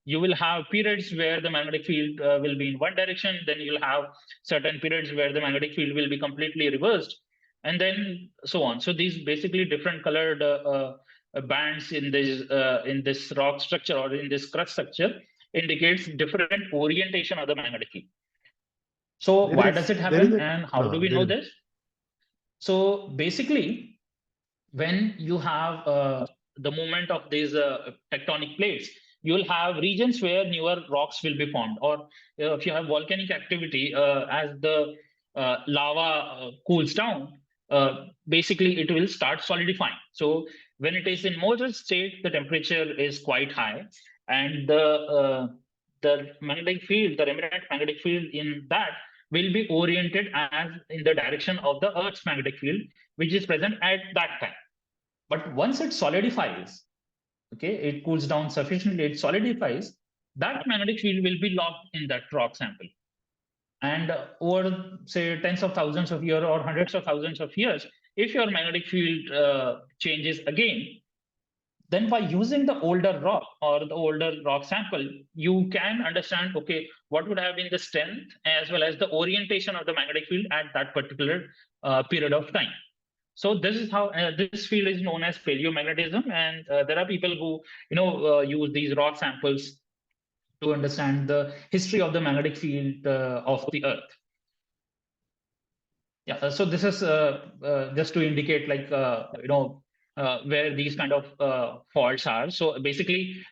you will have periods where the magnetic field will be in one direction, then you'll have certain periods where the magnetic field will be completely reversed, and then so on. So these basically different colored bands in this rock structure or in this crust structure indicates different orientation of the magnetic field. So why does it happen, and how do we know this? So basically, when you have the movement of these tectonic plates, you will have regions where newer rocks will be formed, or if you have volcanic activity, as the lava cools down, basically it will start solidifying. So when it is in molten state, the temperature is quite high, and the magnetic field, the remnant magnetic field in that will be oriented as in the direction of the Earth's magnetic field, which is present at that time. But once it solidifies, okay, it cools down sufficiently, it solidifies, that magnetic field will be locked in that rock sample. And over, say, tens of thousands of years or hundreds of thousands of years, if your magnetic field changes again, then by using the older rock or the older rock sample, you can understand, okay, what would have been the strength as well as the orientation of the magnetic field at that particular period of time. So this is how this field is known as paleomagnetism, and there are people who use these rock samples to understand the history of the magnetic field of the Earth. Yeah, so this is just to indicate like where these kind of faults are. So basically,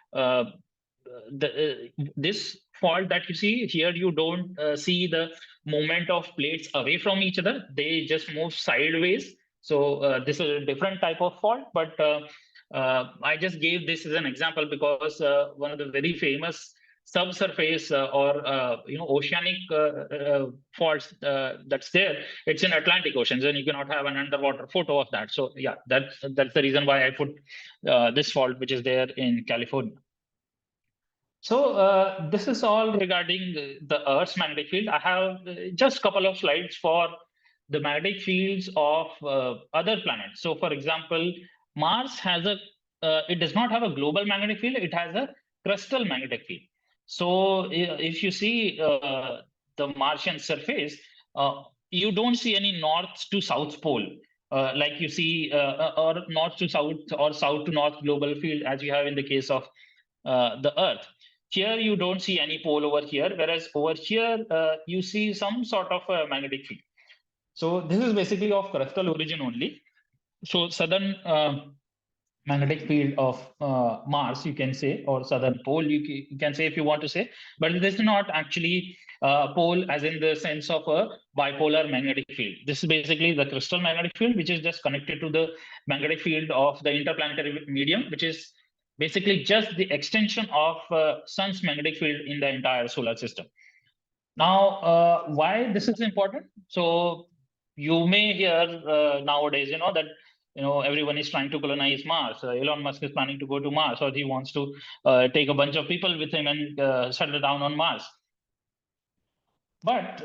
this fault that you see here, you don't see the movement of plates away from each other; they just move sideways. So this is a different type of fault, but I just gave this as an example because one of the very famous subsurface or oceanic faults that's there, it's in Atlantic Oceans, and you cannot have an underwater photo of that. So yeah, that's the reason why I put this fault, which is there in California. So this is all regarding the Earth's magnetic field. I have just a couple of slides for the magnetic fields of other planets. So for example, Mars has it does not have a global magnetic field, it has a crustal magnetic field. So if you see the Martian surface, you don't see any north to south pole, like you see, or north to south or south to north global field as you have in the case of the Earth. Here you don't see any pole over here, whereas over here you see some sort of a magnetic field. So this is basically of crustal origin only. So southern magnetic field of Mars, you can say, or southern pole, you can say if you want to say, but this is not actually pole as in the sense of a bipolar magnetic field. This is basically the crystal magnetic field, which is just connected to the magnetic field of the interplanetary medium, which is basically just the extension of sun's magnetic field in the entire solar system. Now, why this is important? So you may hear nowadays, that everyone is trying to colonize Mars. Elon Musk is planning to go to Mars, or he wants to take a bunch of people with him and settle down on Mars. But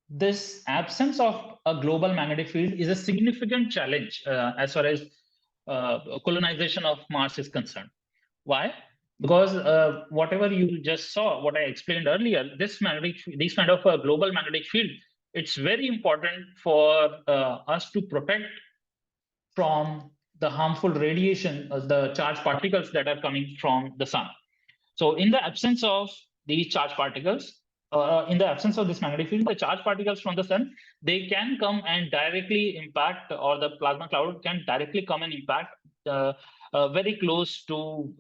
this absence of a global magnetic field is a significant challenge as far as colonization of Mars is concerned. Why? Because whatever you just saw, what I explained earlier, this kind of a global magnetic field, it's very important for us to protect from the harmful radiation, the charged particles that are coming from the sun. So in the absence of these charged particles, in the absence of this magnetic field, the charged particles from the sun, they can come and directly impact, or the plasma cloud can directly come and impact very close to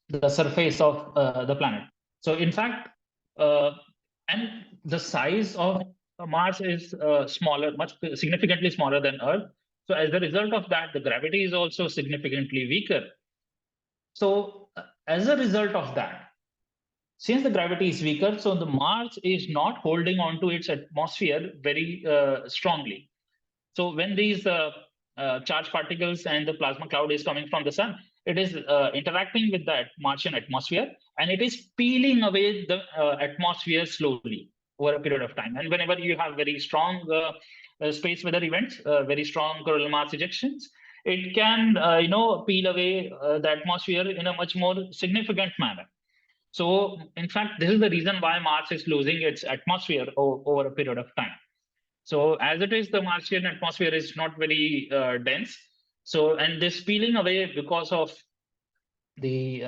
the surface of the planet. So in fact, and the size of Mars is smaller, significantly smaller than Earth. So as a result of that, the gravity is also significantly weaker. So as a result of that, since the gravity is weaker, so the Mars is not holding on to its atmosphere very strongly. So when these charged particles and the plasma cloud is coming from the sun, it is interacting with the Martian atmosphere, and it is peeling away the atmosphere slowly over a period of time. And whenever you have very strong space weather events, very strong coronal mass ejections, it can peel away the atmosphere in a much more significant manner. So in fact, this is the reason why Mars is losing its atmosphere over a period of time. So as it is, the Martian atmosphere is not very dense. So, and this peeling away because of the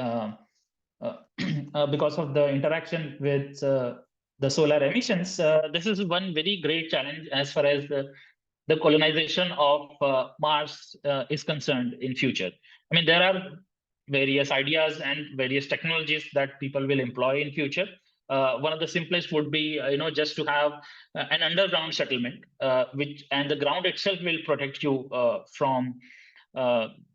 because of the interaction with the solar emissions, this is one very great challenge as far as the colonization of Mars is concerned in future. I mean, there are various ideas and various technologies that people will employ in future. One of the simplest would be, just to have an underground settlement, and the ground itself will protect you from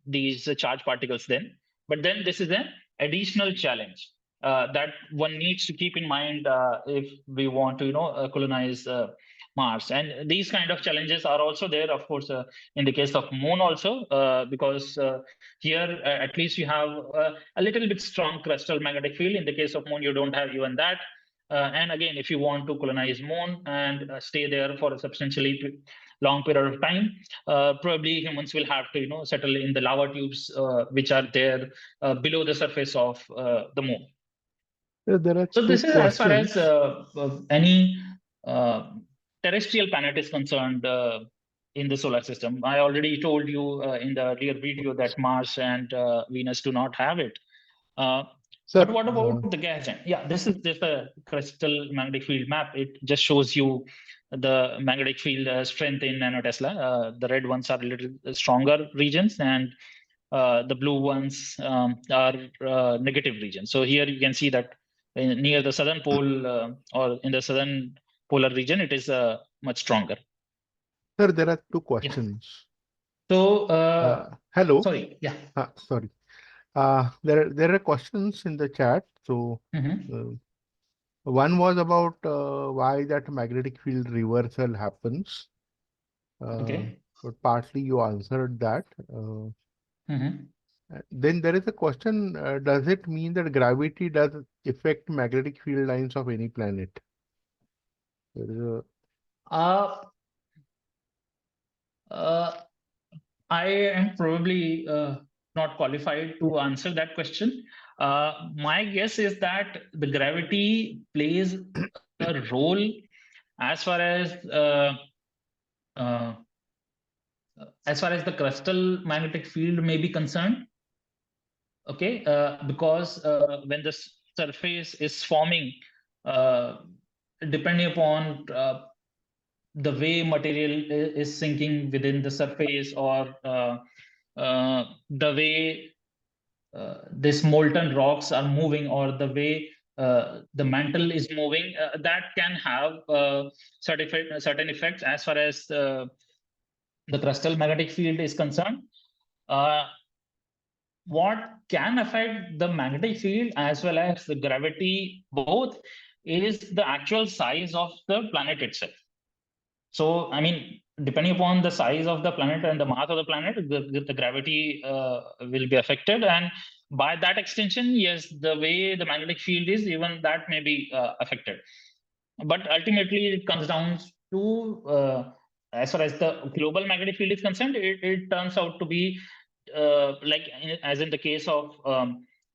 these charged particles then. But then this is an additional challenge that one needs to keep in mind if we want to, colonize Mars. And these kind of challenges are also there, of course, in the case of Moon also, because here at least you have a little bit strong crustal magnetic field. In the case of Moon, you don't have even that. And again, if you want to colonize Moon and stay there for a substantially long period of time, probably humans will have to, settle in the lava tubes which are there below the surface of the Moon. There are so two this is as far as questions. any terrestrial planet is concerned in the solar system. I already told you in the earlier video that Mars and Venus do not have it. Sir, But what about the gas giant? Yeah, this is just a crystal magnetic field map. It just shows you the magnetic field strength in nanotesla. The red ones are a little stronger regions, and the blue ones are negative regions. So here you can see that near the southern pole or in the southern polar region, it is much stronger. Sir, there are two questions. So, hello. sorry, yeah. Sorry. There are questions in the chat. So one was about why that magnetic field reversal happens. Okay. But partly you answered that. Then there is a question, does it mean that gravity does affect magnetic field lines of any planet? There is I am probably not qualified to answer that question. My guess is that the gravity plays a role As far as uh, the crustal magnetic field may be concerned, okay, because when the surface is forming, uh, depending upon the way material is sinking within the surface, or the way these molten rocks are moving, or the way the mantle is moving, that can have certain effects as far as the crustal magnetic field is concerned. Uh, what can affect the magnetic field as well as the gravity both is the actual size of the planet itself. So, I mean, depending upon the size of the planet and the mass of the planet, the gravity will be affected. And by that extension, yes, the way the magnetic field is, even that may be affected. But ultimately, it comes down to, as far as the global magnetic field is concerned, it turns out to be as in the case of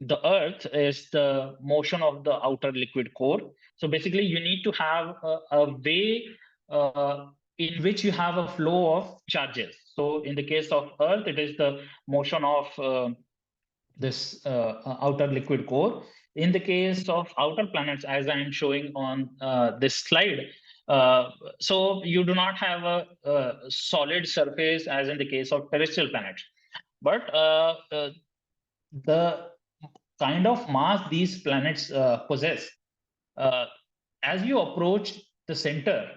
the Earth, is the motion of the outer liquid core. So basically, you need to have a way in which you have a flow of charges. So in the case of Earth, it is the motion of this outer liquid core. In the case of outer planets, as I am showing on this slide, uh, so you do not have a solid surface as in the case of terrestrial planets. But the kind of mass these planets possess, uh, as you approach the center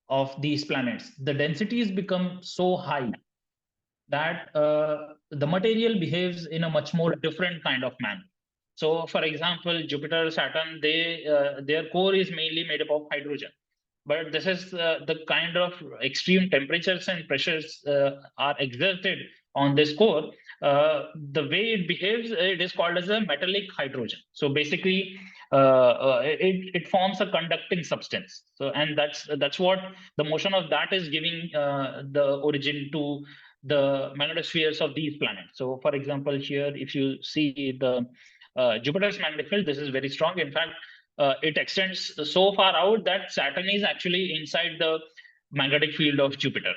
of these planets, the densities become so high that the material behaves in a much more different kind of manner. So, for example, Jupiter, Saturn, their core is mainly made up of hydrogen. But this is the kind of extreme temperatures and pressures are exerted on this core. The way it behaves, it is called as a metallic hydrogen. So basically, it forms a conducting substance. So, and that's what the motion of that is giving the origin to the magnetospheres of these planets. So, for example, here, if you see the Jupiter's magnetic field, this is very strong. In fact, it extends so far out that Saturn is actually inside the magnetic field of Jupiter.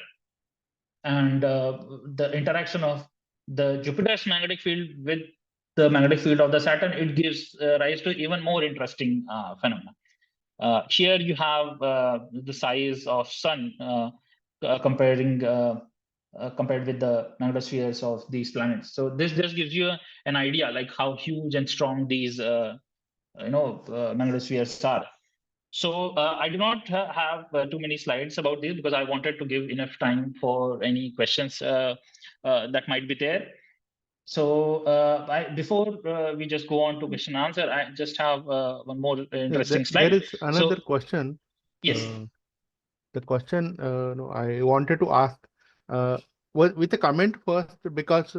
And the interaction of the Jupiter's magnetic field with the magnetic field of the Saturn, it gives rise to even more interesting phenomena. Here you have the size of Sun compared with the magnetospheres of these planets. So this just gives you an idea like how huge and strong these magnetospheres are. So I do not have too many slides about this because I wanted to give enough time for any questions that might be there. So before we just go on to question and answer, I just have one more interesting slide. There is another So, question. yes, The question no, I wanted to ask was with a comment first, because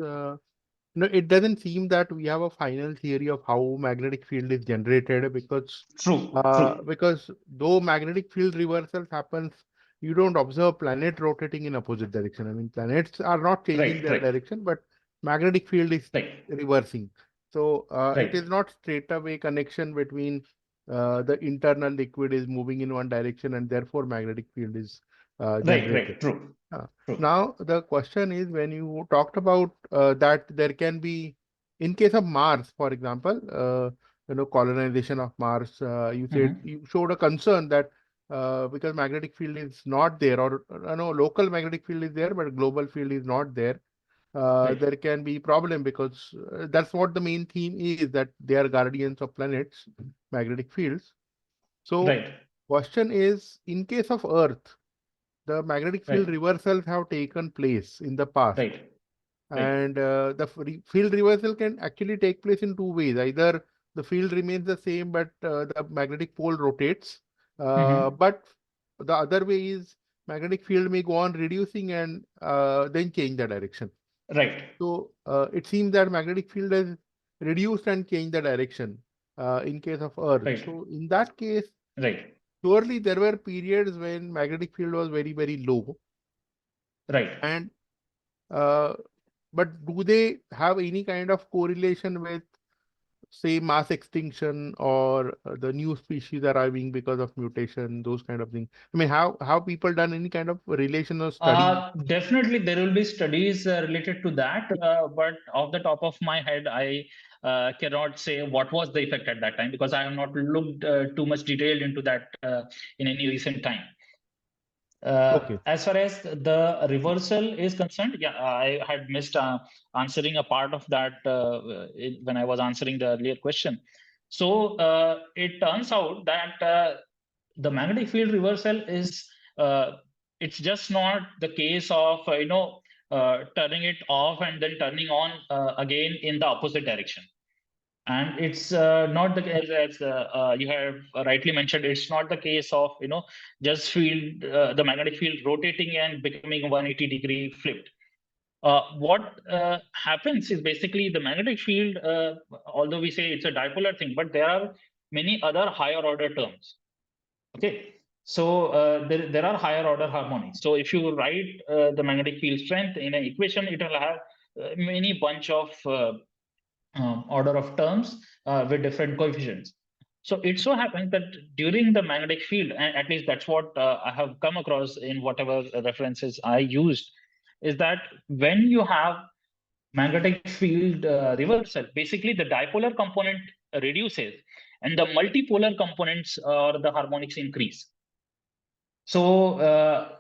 no, it doesn't seem that we have a final theory of how magnetic field is generated, because true. because though magnetic field reversals happens, you don't observe planet rotating in opposite direction. I mean, planets are not changing their Right. direction, but magnetic field is Right. reversing. So it Right. is not straight away connection between the internal liquid is moving in one direction and therefore magnetic field is generated. Right. True. Now, the question is, when you talked about that there can be, in case of Mars, for example, colonization of Mars, you said you showed a concern that because magnetic field is not there, or local magnetic field is there, but global field is not there, Right. there can be problem, because that's what the main theme is, that they are guardians of planets, magnetic fields. So, Right. question is, in case of Earth, the magnetic field Right. reversals have taken place in the past. Right. And the field reversal can actually take place in two ways. Either the field remains the same, but the magnetic pole rotates. But the other way is magnetic field may go on reducing and then change the direction. Right. So it seems that magnetic field has reduced and changed the direction in case of Earth. Right. So in that case, Right. surely there were periods when magnetic field was very, very low. Right. And but do they have any kind of correlation with say mass extinction or the new species arriving because of mutation, those kind of things? I mean, how people done any kind of relation or study? Definitely, there will be studies related to that, but off the top of my head, I cannot say what was the effect at that time because I have not looked too much detail into that in any recent time. Okay. As far as the reversal is concerned, yeah, I had missed answering a part of that when I was answering the earlier question. So it turns out that the magnetic field reversal is it's just not the case of turning it off and then turning on again in the opposite direction. And it's not the case, as you have rightly mentioned, it's not the case of just field the magnetic field rotating and becoming 180-degree flipped. What happens is basically the magnetic field, although we say it's a dipolar thing, but there are many other higher order terms. Okay, so there are higher order harmonics. So if you write the magnetic field strength in an equation, it will have many bunch of order of terms with different coefficients. So it so happens that during the magnetic field, and at least that's what I have come across in whatever references I used, is that when you have magnetic field reversal, basically the dipolar component reduces and the multipolar components or the harmonics increase. So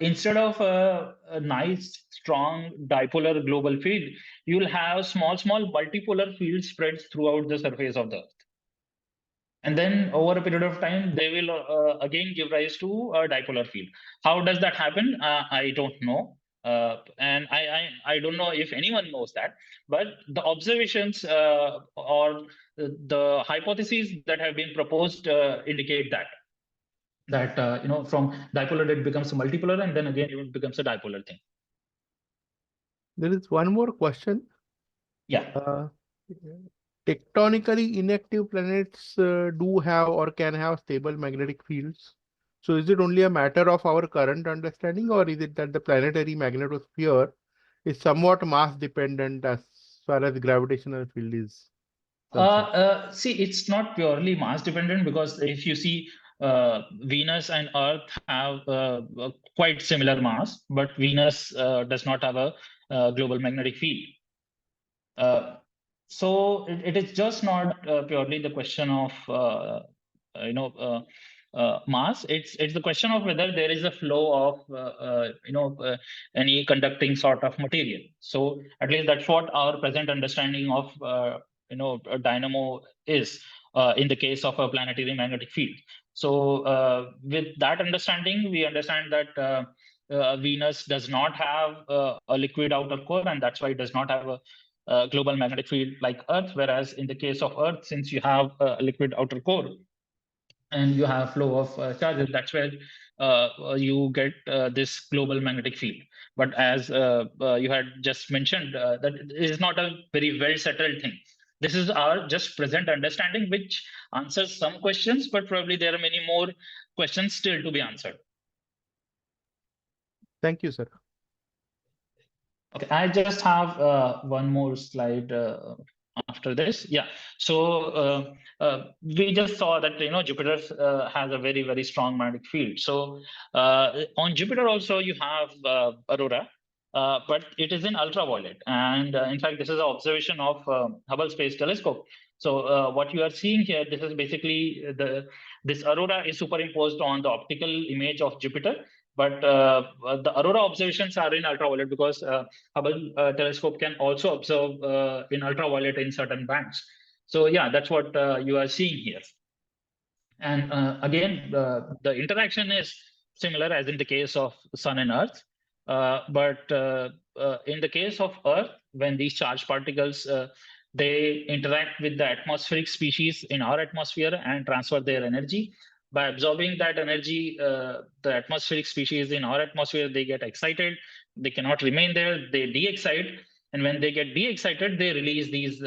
instead of a nice, strong dipolar global field, you'll have small multipolar fields spread throughout the surface of the Earth. And then over a period of time, they will again give rise to a dipolar field. How does that happen? I don't know. And I don't know if anyone knows that. But the observations or the hypotheses that have been proposed indicate that from dipolar it becomes a multipolar and then again it becomes a dipolar thing. There is one more question. Yeah. Tectonically inactive planets do have or can have stable magnetic fields. So is it only a matter of our current understanding, or is it that the planetary magnetosphere is somewhat mass dependent as far as gravitational field is concerned? See, it's not purely mass dependent because if you see Venus and Earth have quite similar mass, but Venus does not have a global magnetic field. So it is just not purely the question of mass. It's the question of whether there is a flow of any conducting sort of material. So at least that's what our present understanding of a dynamo is in the case of a planetary magnetic field. So with that understanding, we understand that Venus does not have a liquid outer core, and that's why it does not have a global magnetic field like Earth. Whereas in the case of Earth, since you have a liquid outer core and you have flow of charges, that's where you get this global magnetic field. But as you had just mentioned, that it is not a very well settled thing. This is our just present understanding, which answers some questions, but probably there are many more questions still to be answered. Thank you, sir. Okay, I just have one more slide after this. Yeah, so we just saw that Jupiter has a very strong magnetic field. So on Jupiter also you have aurora, but it is in ultraviolet, and in fact this is an observation of Hubble Space Telescope. So what you are seeing here, this is basically this aurora is superimposed on the optical image of Jupiter. But the aurora observations are in ultraviolet because Hubble telescope can also observe in ultraviolet in certain bands. So yeah, that's what you are seeing here. And again, the interaction is similar as in the case of Sun and Earth. But in the case of Earth, when these charged particles they interact with the atmospheric species in our atmosphere and transfer their energy. By absorbing that energy, the atmospheric species in our atmosphere, they get excited. They cannot remain there. They de-excite. And when they get de-excited, they release these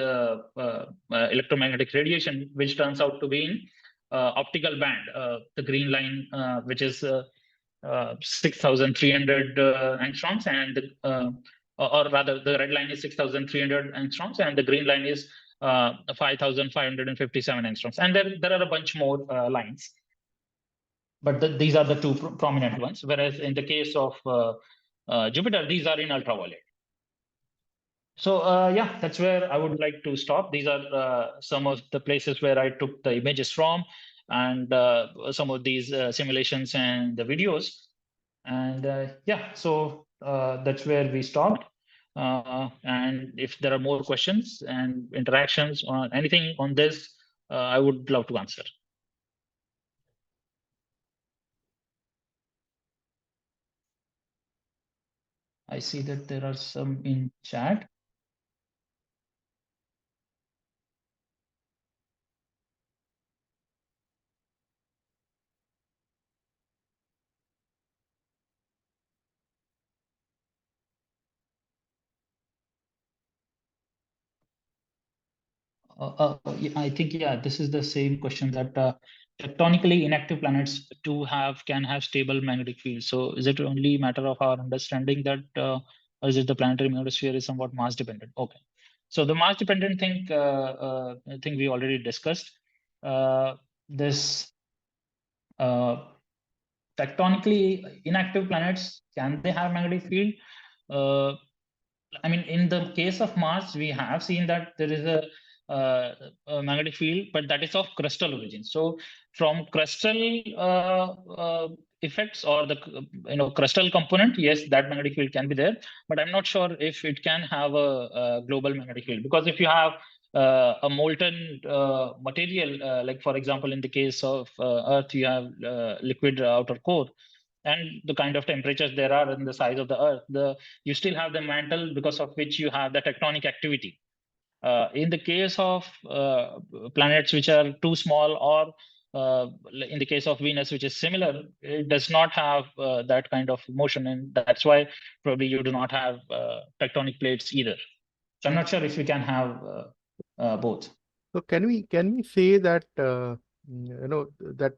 electromagnetic radiation, which turns out to be in optical band, the green line, which is 6,300 angstroms, and or rather, the red line is 6,300 angstroms, and the green line is 5,557 angstroms. And there are a bunch more lines. But these are the two prominent ones. Whereas in the case of Jupiter, these are in ultraviolet. So yeah, that's where I would like to stop. These are some of the places where I took the images from, and some of these simulations and the videos. And yeah, so that's where we stopped. And if there are more questions and interactions or anything on this, I would love to answer. I see that there are some in chat. Yeah, I think, yeah, this is the same question that tectonically inactive planets can have stable magnetic fields. So is it only a matter of our understanding that, or is it the planetary magnetosphere is somewhat mass dependent? Okay. So the mass dependent thing, I think we already discussed. This tectonically inactive planets, can they have magnetic field? I mean, in the case of Mars, we have seen that there is a magnetic field, but that is of crustal origin. So from crustal effects or the crustal component, yes, that magnetic field can be there, but I'm not sure if it can have a global magnetic field, because if you have a molten material, like for example, in the case of Earth, you have liquid outer core, and the kind of temperatures there are in the size of the Earth, you still have the mantle because of which you have the tectonic activity. In the case of planets which are too small, or in the case of Venus, which is similar, it does not have that kind of motion, and that's why probably you do not have tectonic plates either. So I'm not sure if we can have both. So can we say that that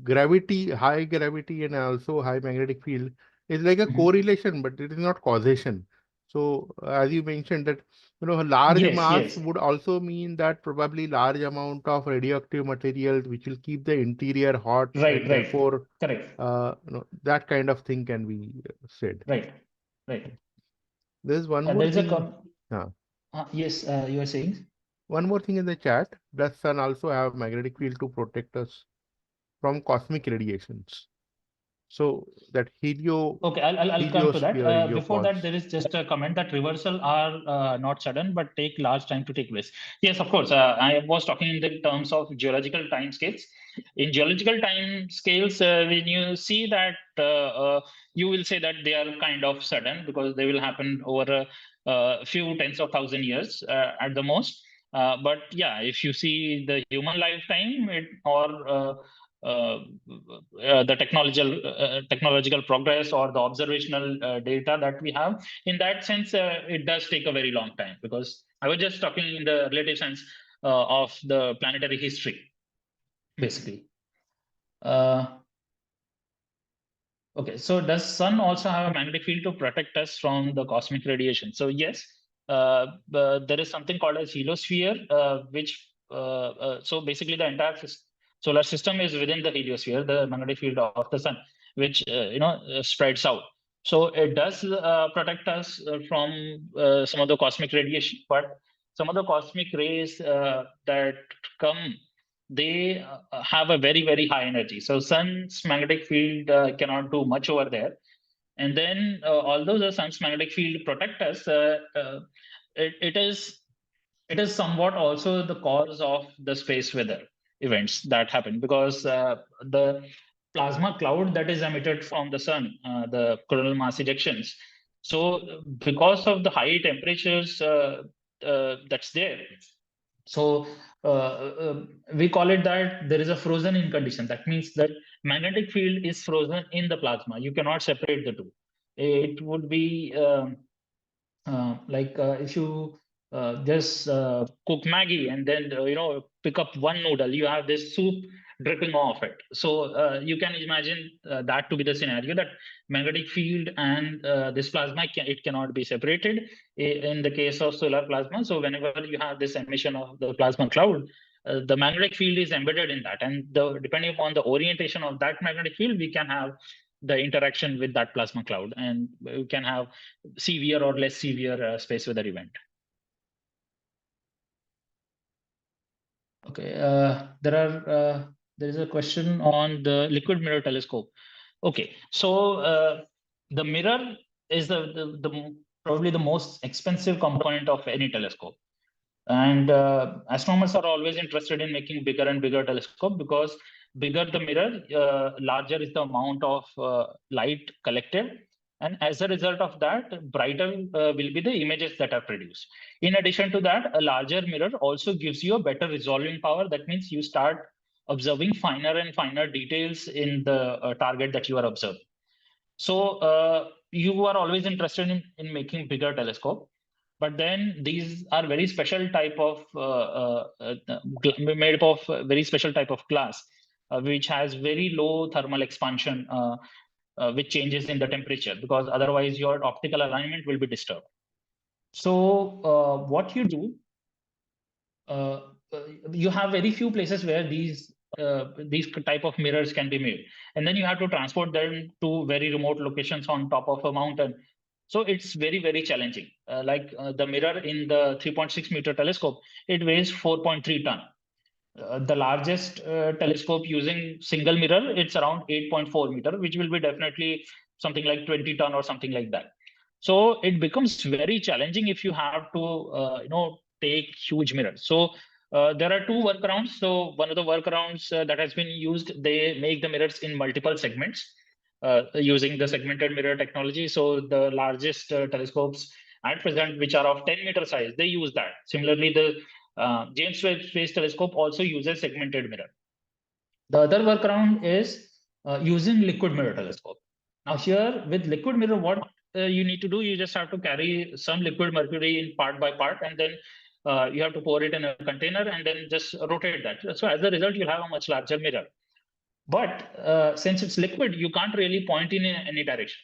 gravity, high gravity, and also high magnetic field is like a correlation, but it is not causation. So as you mentioned that a large mass would also mean that probably large amount of radioactive materials which will keep the interior hot, and therefore correct. That kind of thing can be said. Right. There's one more thing. Yes, you are saying. One more thing in the chat, does sun also have magnetic field to protect us from cosmic radiations? So that Okay, I'll come to that. Before heliopause. that, there is just a comment that reversal are not sudden, but take large time to take place. Yes, of course. I was talking in the terms of geological time scales. In geological time scales, when you see that, you will say that they are kind of sudden because they will happen over a few tens of thousand years at the most. But yeah, if you see the human lifetime, the technological progress or the observational data that we have, in that sense, it does take a very long time, because I was just talking in the relative sense of the planetary history, basically. Okay, so does sun also have a magnetic field to protect us from the cosmic radiation? So yes, there is something called as heliosphere, so basically the entire solar system is within the heliosphere, the magnetic field of the sun, which spreads out. So it does protect us from some of the cosmic radiation, but some of the cosmic rays that come, they have a very, very high energy. So sun's magnetic field cannot do much over there. And then although the sun's magnetic field protect us, it is somewhat also the cause of the space weather events that happen, because the plasma cloud that is emitted from the sun, the coronal mass ejections. So because of the high temperatures that's there, so we call it that there is a frozen in condition. That means that magnetic field is frozen in the plasma. You cannot separate the two. It would be like if you just cook Maggie and then pick up one noodle, you have this soup dripping off it. So you can imagine that to be the scenario, that magnetic field and this plasma, it cannot be separated in the case of solar plasma. So whenever you have this emission of the plasma cloud, the magnetic field is embedded in that, and depending upon the orientation of that magnetic field, we can have the interaction with that plasma cloud, and we can have severe or less severe space weather event. Okay, there is a question on the liquid mirror telescope. Okay, so the mirror is the probably the most expensive component of any telescope. And astronomers are always interested in making bigger and bigger telescope, because bigger the mirror, larger is the amount of light collected. And as a result of that, brighter will be the images that are produced. In addition to that, a larger mirror also gives you a better resolving power. That means you start observing finer and finer details in the target that you are observing. So you are always interested in making bigger telescope. But then these are very special type of made up of very special type of glass, which has very low thermal expansion, which changes in the temperature, because otherwise your optical alignment will be disturbed. So what you do, you have very few places where these type of mirrors can be made, and then you have to transport them to very remote locations on top of a mountain. So it's very, very challenging. The mirror in the 3.6 meter telescope, it weighs 4.3 ton. The largest telescope using single mirror, it's around 8.4 meter, which will be definitely something like 20 ton or something like that. So it becomes very challenging if you have to take huge mirrors. So there are two workarounds. So one of the workarounds that has been used, they make the mirrors in multiple segments using the segmented mirror technology. So the largest telescopes at present, which are of 10 meter size, they use that. Similarly, the James Webb Space Telescope also uses segmented mirror. The other workaround is using liquid mirror telescope. Now here with liquid mirror, what you need to do, you just have to carry some liquid mercury in part by part, and then you have to pour it in a container and then just rotate that. So as a result, you'll have a much larger mirror. But since it's liquid, you can't really point in any direction.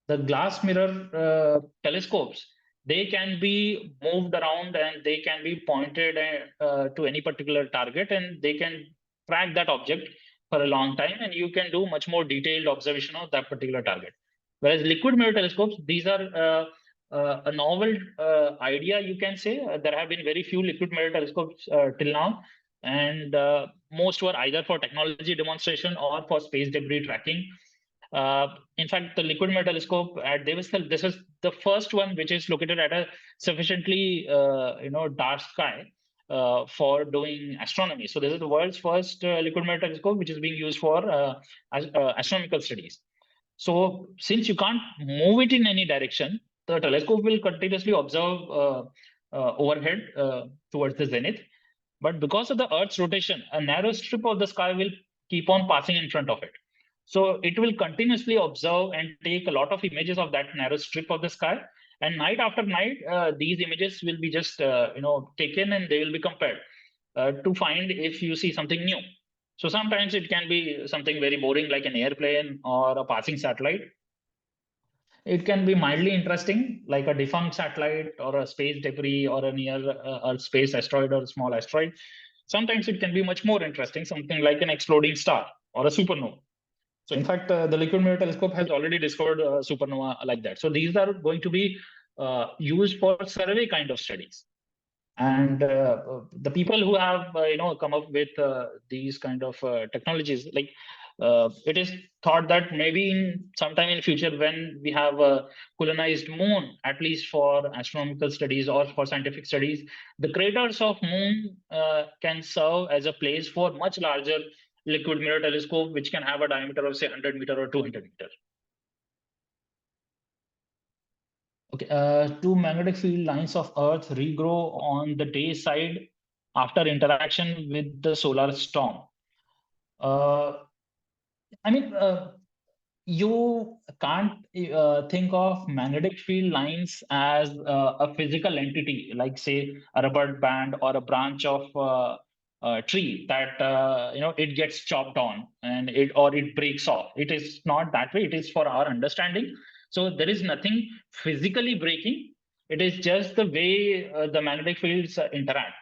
The glass mirror telescopes, they can be moved around and they can be pointed to any particular target, and they can track that object for a long time, and you can do much more detailed observation of that particular target. Whereas liquid mirror telescopes, these are a novel idea, you can say. There have been very few liquid mirror telescopes till now, and most were either for technology demonstration or for space debris tracking. In fact, the liquid mirror telescope at Davisville, this is the first one which is located at a sufficiently dark sky for doing astronomy. So this is the world's first liquid mirror telescope which is being used for astronomical studies. So since you can't move it in any direction, the telescope will continuously observe overhead towards the zenith. But because of the Earth's rotation, a narrow strip of the sky will keep on passing in front of it. So it will continuously observe and take a lot of images of that narrow strip of the sky. And night after night, these images will be just taken, and they will be compared to find if you see something new. So sometimes it can be something very boring like an airplane or a passing satellite. It can be mildly interesting, like a defunct satellite or a space debris or a near Earth space asteroid or a small asteroid. Sometimes it can be much more interesting, something like an exploding star or a supernova. So in fact, the liquid mirror telescope has already discovered supernova like that. So these are going to be used for survey kind of studies. And the people who have come up with these kind of technologies, like it is thought that maybe in sometime in future, when we have a colonized moon, at least for astronomical studies or for scientific studies, the craters of moon can serve as a place for much larger liquid mirror telescope, which can have a diameter of say 100 meter or 200 meter. Okay, two magnetic field lines of Earth regrow on the day side after interaction with the solar storm. You can't think of magnetic field lines as a physical entity, like say a rubber band or a branch of tree that it gets chopped on and it breaks off. It is not that way. It is for our understanding. So there is nothing physically breaking. It is just the way the magnetic fields interact.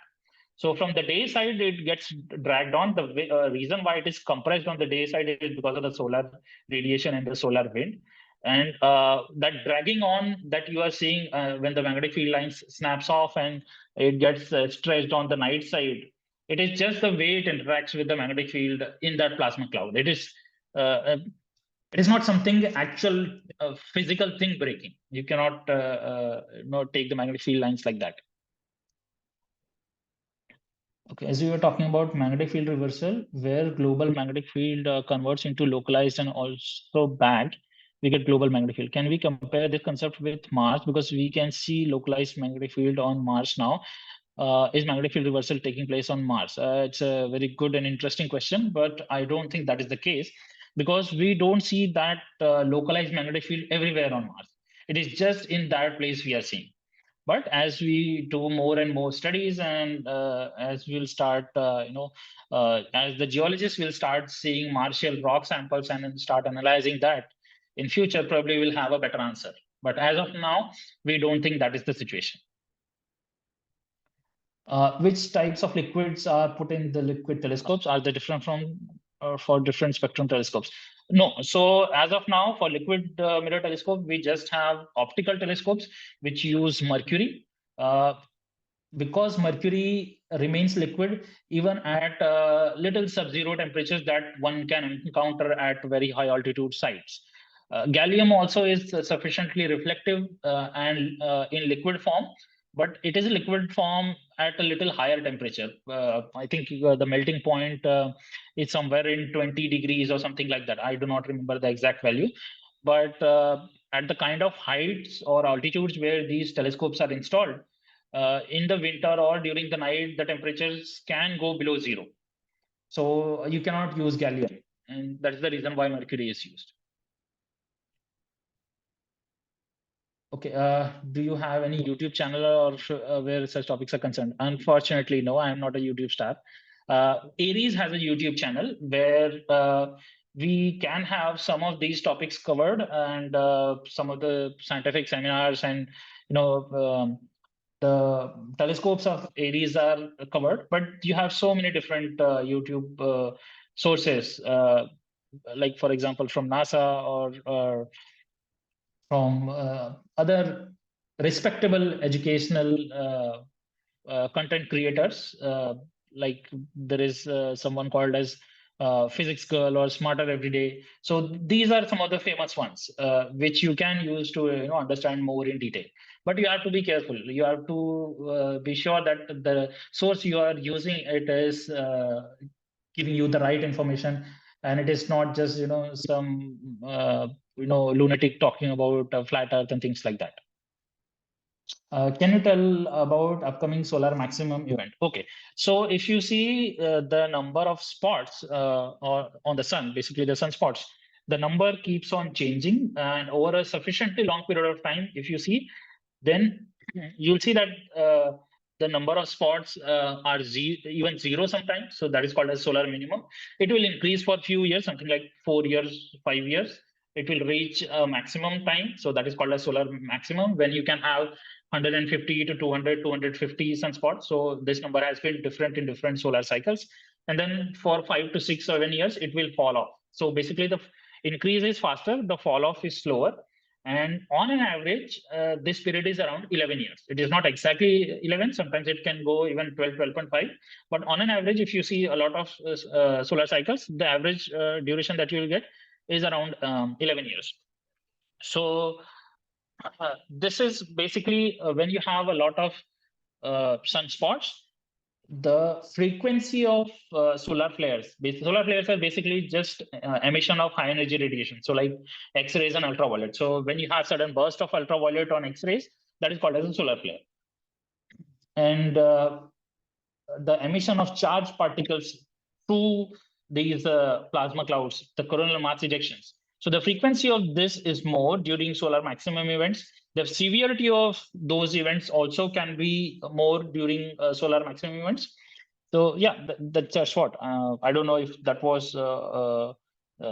So from the day side, it gets dragged on. The reason why it is compressed on the day side is because of the solar radiation and the solar wind. And that dragging on that you are seeing when the magnetic field lines snaps off and it gets stretched on the night side, it is just the way it interacts with the magnetic field in that plasma cloud. It is not something actual physical thing breaking. You cannot take the magnetic field lines like that. Okay, as we were talking about magnetic field reversal, where global magnetic field converts into localized and also back, we get global magnetic field. Can we compare this concept with Mars? Because we can see localized magnetic field on Mars now. Is magnetic field reversal taking place on Mars? It's a very good and interesting question, but I don't think that is the case, because we don't see that localized magnetic field everywhere on Mars. It is just in that place we are seeing. But as we do more and more studies, and as we'll start, as the geologists will start seeing Martial rock samples and then start analyzing that, in future probably we'll have a better answer. But as of now, we don't think that is the situation. Which types of liquids are put in the liquid telescopes? Are they different from for different spectrum telescopes? No. So as of now, for liquid mirror telescope, we just have optical telescopes which use mercury. Because mercury remains liquid even at little sub-zero temperatures that one can encounter at very high altitude sites. Gallium also is sufficiently reflective and in liquid form, but it is a liquid form at a little higher temperature. I think the melting point is somewhere in 20 degrees or something like that. I do not remember the exact value, but at the kind of heights or altitudes where these telescopes are installed, in the winter or during the night, the temperatures can go below zero. So you cannot use gallium, and that's the reason why mercury is used. Okay, do you have any YouTube channel or where such topics are concerned? Unfortunately, no, I am not a YouTube star. Aries has a YouTube channel where we can have some of these topics covered, and some of the scientific seminars and the telescopes of Aries are covered. But you have so many different YouTube sources, like for example from NASA or from other respectable educational content creators. Like there is someone called as Physics Girl or Smarter Every Day. So these are some of the famous ones which you can use to understand more in detail. But you have to be careful. You have to be sure that the source you are using it is giving you the right information, and it is not just some lunatic talking about flat Earth and things like that. Can you tell about upcoming solar maximum event? Okay, so if you see the number of spots or on the sun, basically the sunspots, the number keeps on changing, and over a sufficiently long period of time, if you see, then you'll see that the number of spots are even zero sometimes. So that is called as solar minimum. It will increase for a few years, something like 4 years, 5 years. It will reach a maximum time. So that is called as solar maximum, when you can have 150 to 200, 250 sunspots. So this number has been different in different solar cycles. And then for 5 to 6, 7 years, it will fall off. So basically the increase is faster, the fall off is slower. And on an average, this period is around 11 years. It is not exactly 11. Sometimes it can go even 12, 12.5. But on an average, if you see a lot of solar cycles, the average duration that you will get is around 11 years. So this is basically when you have a lot of sunspots, the frequency of solar flares. Solar flares are basically just emission of high energy radiation. So like X-rays and ultraviolet. So when you have sudden burst of ultraviolet on X-rays, that is called as a solar flare. And the emission of charged particles through these plasma clouds, the coronal mass ejections. So the frequency of this is more during solar maximum events. The severity of those events also can be more during solar maximum events. So yeah, that's what. I don't know if that was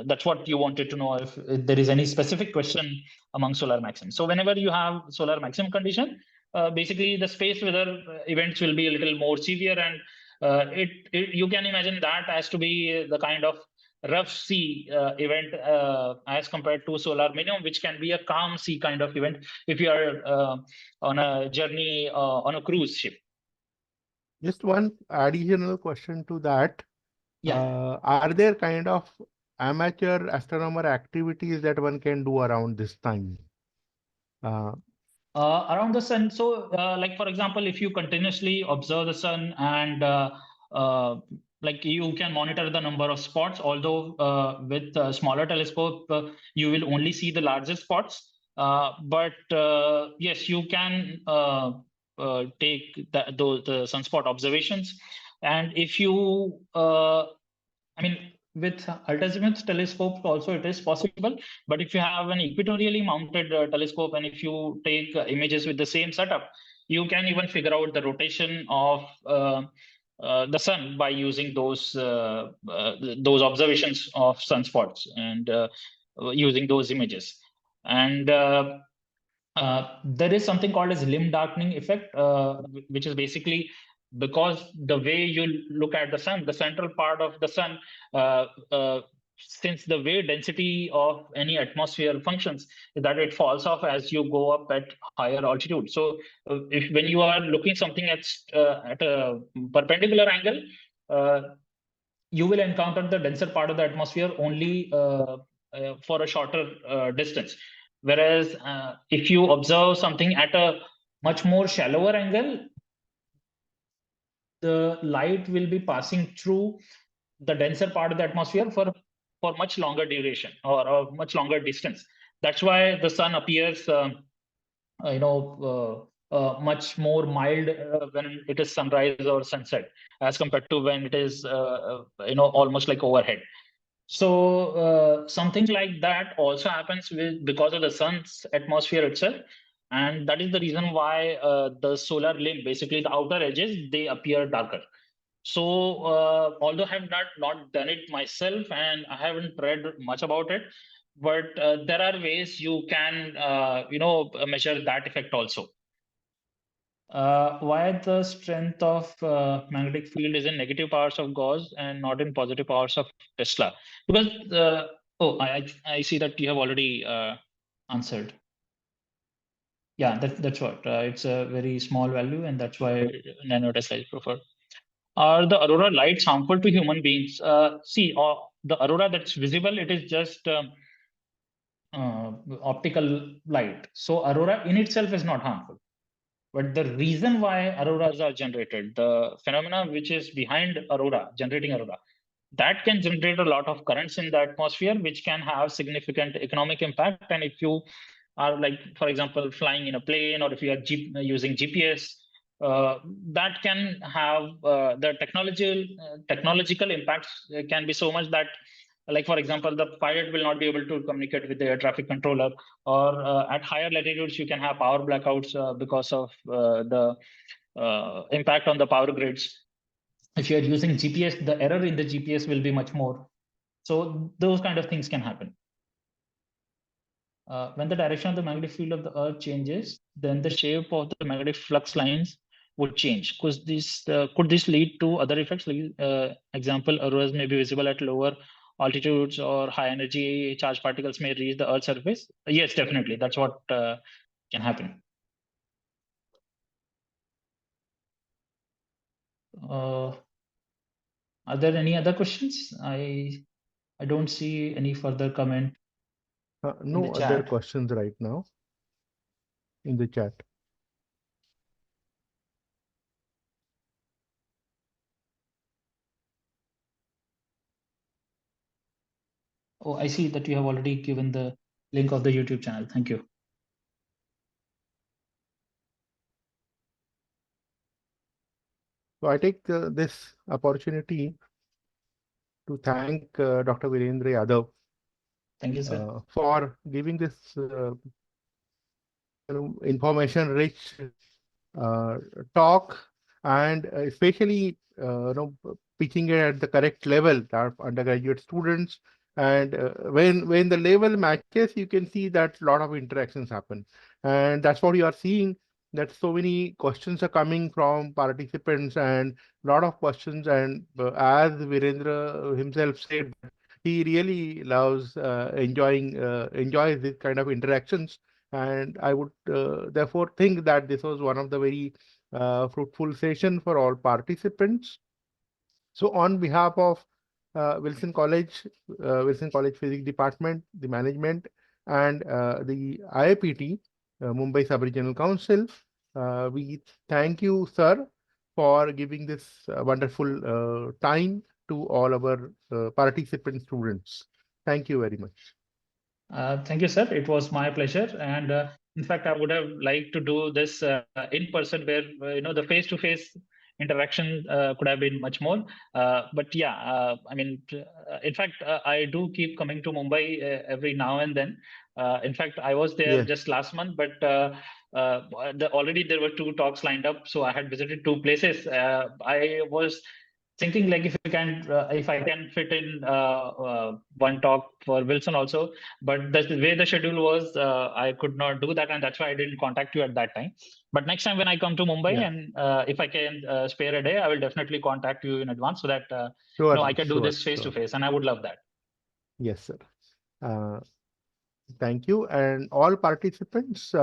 that's what you wanted to know, if there is any specific question among solar maximum. So whenever you have solar maximum condition, basically the space weather events will be a little more severe, and you can imagine that as to be the kind of rough sea event as compared to solar minimum, which can be a calm sea kind of event if you are on a journey on a cruise ship. Just one additional question to that. Yeah. Are there kind of amateur astronomer activities that one can do around this time? Around the sun. So, like for example, if you continuously observe the sun and like you can monitor the number of spots, although with a smaller telescope, you will only see the larger spots. But yes, you can take the sunspot observations. And if you I mean, with ultra-azimuth telescopes also it is possible. But if you have an equatorially mounted telescope and if you take images with the same setup, you can even figure out the rotation of the sun by using those observations of sunspots and using those images. And there is something called as limb darkening effect, which is basically because the way you look at the sun, the central part of the sun, uh, uh, since the way density of any atmosphere functions, is that it falls off as you go up at higher altitude. So, if when you are looking something at a perpendicular angle, uh, you will encounter the denser part of the atmosphere only for a shorter distance. Whereas if you observe something at a much more shallower angle, the light will be passing through the denser part of the atmosphere for much longer duration or much longer distance. That's why the sun appears, much more mild when it is sunrise or sunset, as compared to when it is, almost like overhead. So something like that also happens because of the sun's atmosphere itself, and that is the reason why the solar limb, basically the outer edges, they appear darker. So although I have not done it myself and I haven't read much about it, but there are ways you can measure that effect also. Why the strength of magnetic field is in negative powers of Gauss and not in positive powers of Tesla? Because I see that you have already answered. Yeah, that's what. It's a very small value, and that's why nano Tesla is preferred. Are the aurora lights harmful to human beings? See, the aurora that's visible, it is just optical light. So aurora in itself is not harmful. But the reason why auroras are generated, the phenomena which is behind aurora, generating aurora, that can generate a lot of currents in the atmosphere, which can have significant economic impact. And if you are, like, for example, flying in a plane, or if you are using GPS, that can have the technological impacts can be so much that, like, for example, the pilot will not be able to communicate with the air traffic controller, or at higher latitudes you can have power blackouts because of the impact on the power grids. If you're using GPS, the error in the GPS will be much more. So those kind of things can happen. When the direction of the magnetic field of the Earth changes, then the shape of the magnetic flux lines would change. Because could this lead to other effects? Like, example, auroras may be visible at lower altitudes, or high energy charged particles may reach the Earth's surface. Yes, definitely. That's what can happen. Are there any other questions? I don't see any further comment. No other questions right now in the chat. Oh, I see that you have already given the link of the YouTube channel. Thank you. So I take this opportunity to thank Dr. Virendra Yadav. Thank you, sir. For giving this information-rich talk and especially pitching it at the correct level, that undergraduate students. And when the level matches, you can see that a lot of interactions happen, and that's what you are seeing. That so many questions are coming from participants, and a lot of questions. And as Virendra himself said, he really loves enjoys this kind of interactions. And I would therefore think that this was one of the very fruitful session for all participants. So on behalf of Wilson College Physics Department, the management, and the IAPT, Mumbai Sub-Regional Council, we thank you, sir, for giving this wonderful time to all our participant students. Thank you very much. Thank you, sir. It was my pleasure. And in fact, I would have liked to do this in person, where the face-to-face interaction could have been much more. But yeah, I mean, in fact, I do keep coming to Mumbai every now and then. In fact, I was there Yes. just last month, but already there were 2 talks lined up, so I had visited 2 places. I was thinking, like, if I can fit in one talk for Wilson also, but the way the schedule was, I could not do that, and that's why I didn't contact you at that time. But next time when I come to Mumbai, Yeah. and if I can spare a day, I will definitely contact you in advance, so that I can do this face to face, and I would love that. Yes, sir. Thank you. And all participants,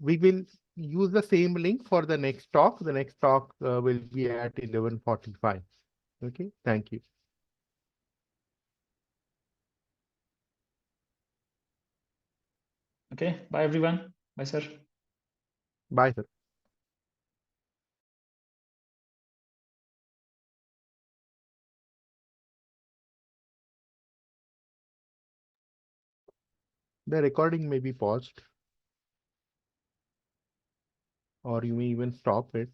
we will use the same link for the next talk. The next talk will be at 11:45. Okay, thank you. Okay, bye everyone. Bye, sir. Bye, sir. The recording may be paused, or you may even stop it.